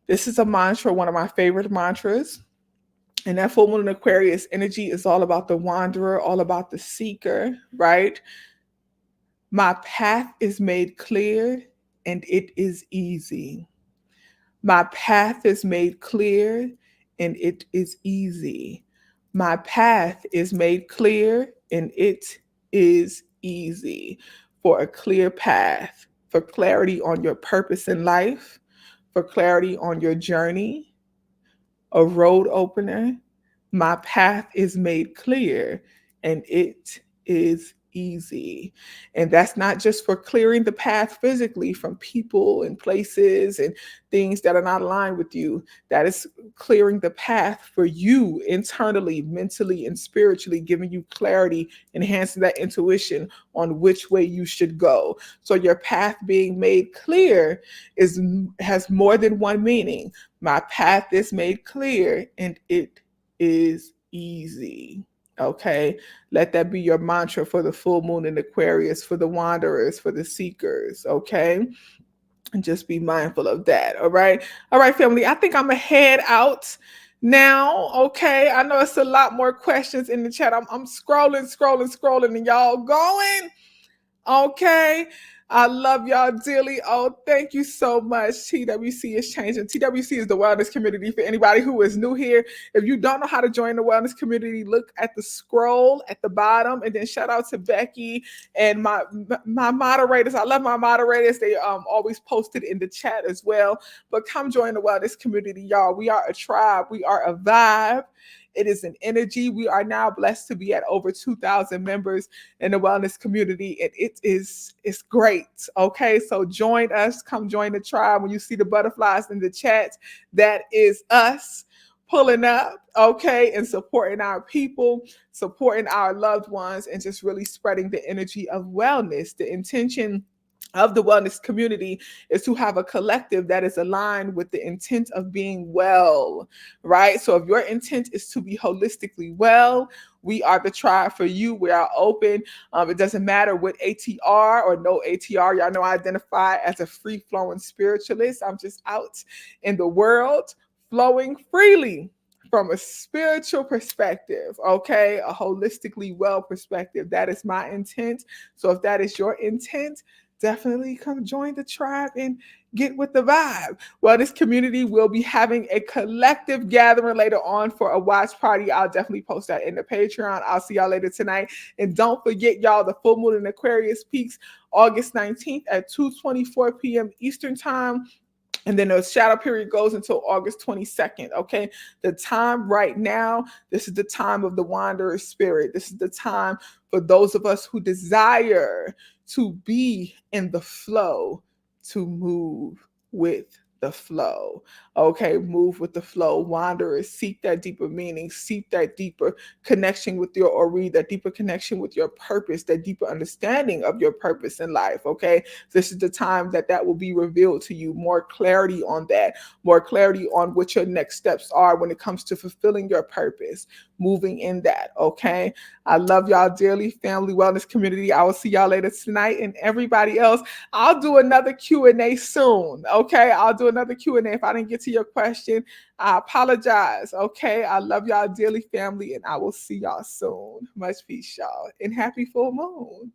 This is a mantra, one of my favorite mantras. And that full moon in Aquarius energy is all about the wanderer, all about the seeker, right? My path is made clear and it is easy. My path is made clear and it is easy. My path is made clear and it is easy. For a clear path, for clarity on your purpose in life, for clarity on your journey, a road opener. My path is made clear and it is easy. And that's not just for clearing the path physically from people and places and things that are not aligned with you. That is clearing the path for you internally, mentally, and spiritually, giving you clarity, enhancing that intuition on which way you should go. So your path being made clear has more than one meaning. My path is made clear and it is easy. Okay, let that be your mantra for the full moon in Aquarius, for the wanderers, for the seekers. Okay, and just be mindful of that. All right, family. I think I'm gonna head out now. Okay, I know it's a lot more questions in the chat. I'm scrolling, and y'all going. Okay. I love y'all dearly. Oh, thank you so much. TWC is changing. TWC is the wellness community for anybody who is new here. If you don't know how to join the wellness community, look at the scroll at the bottom, and then shout out to Becky and my moderators. I love my moderators. They always posted in the chat as well. But come join the wellness community, y'all. We are a tribe. We are a vibe. It is an energy. We are now blessed to be at over 2,000 members in the wellness community, and it's great. Okay, so join us. Come join the tribe. When you see the butterflies in the chat, that is us pulling up, okay, and supporting our people, supporting our loved ones, and just really spreading the energy of wellness. The intention of the wellness community is to have a collective that is aligned with the intent of being well, right? So if your intent is to be holistically well, we are the tribe for you. We are open. It doesn't matter what ATR or no ATR. Y'all know I identify as a free flowing spiritualist. I'm just out in the world flowing freely from a spiritual perspective, okay? A holistically well perspective. That is my intent. So if that is your intent, definitely come join the tribe and get with the vibe. Well, this community will be having a collective gathering later on for a watch party. I'll definitely post that in the Patreon. I'll see y'all later tonight. And don't forget, y'all, the full moon in Aquarius peaks August 19th at 2:24 p.m. Eastern time. And then the shadow period goes until August 22nd. Okay. The time right now, this is the time of the wanderer spirit. This is the time for those of us who desire to be in the flow, to move with the flow. Okay, move with the flow. Wanderers, seek that deeper meaning, seek that deeper connection with your Ori, that deeper connection with your purpose, that deeper understanding of your purpose in life. Okay, this is the time that will be revealed to you. More clarity on that, more clarity on what your next steps are when it comes to fulfilling your purpose, moving in that. Okay, I love y'all dearly, family wellness community. I will see y'all later tonight, and everybody else, I'll do another Q&A soon. Okay, I'll do another Q&A. If I didn't get to your question, I apologize. Okay, I love y'all dearly, family, and I will see y'all soon. Much peace, y'all, and happy full moon.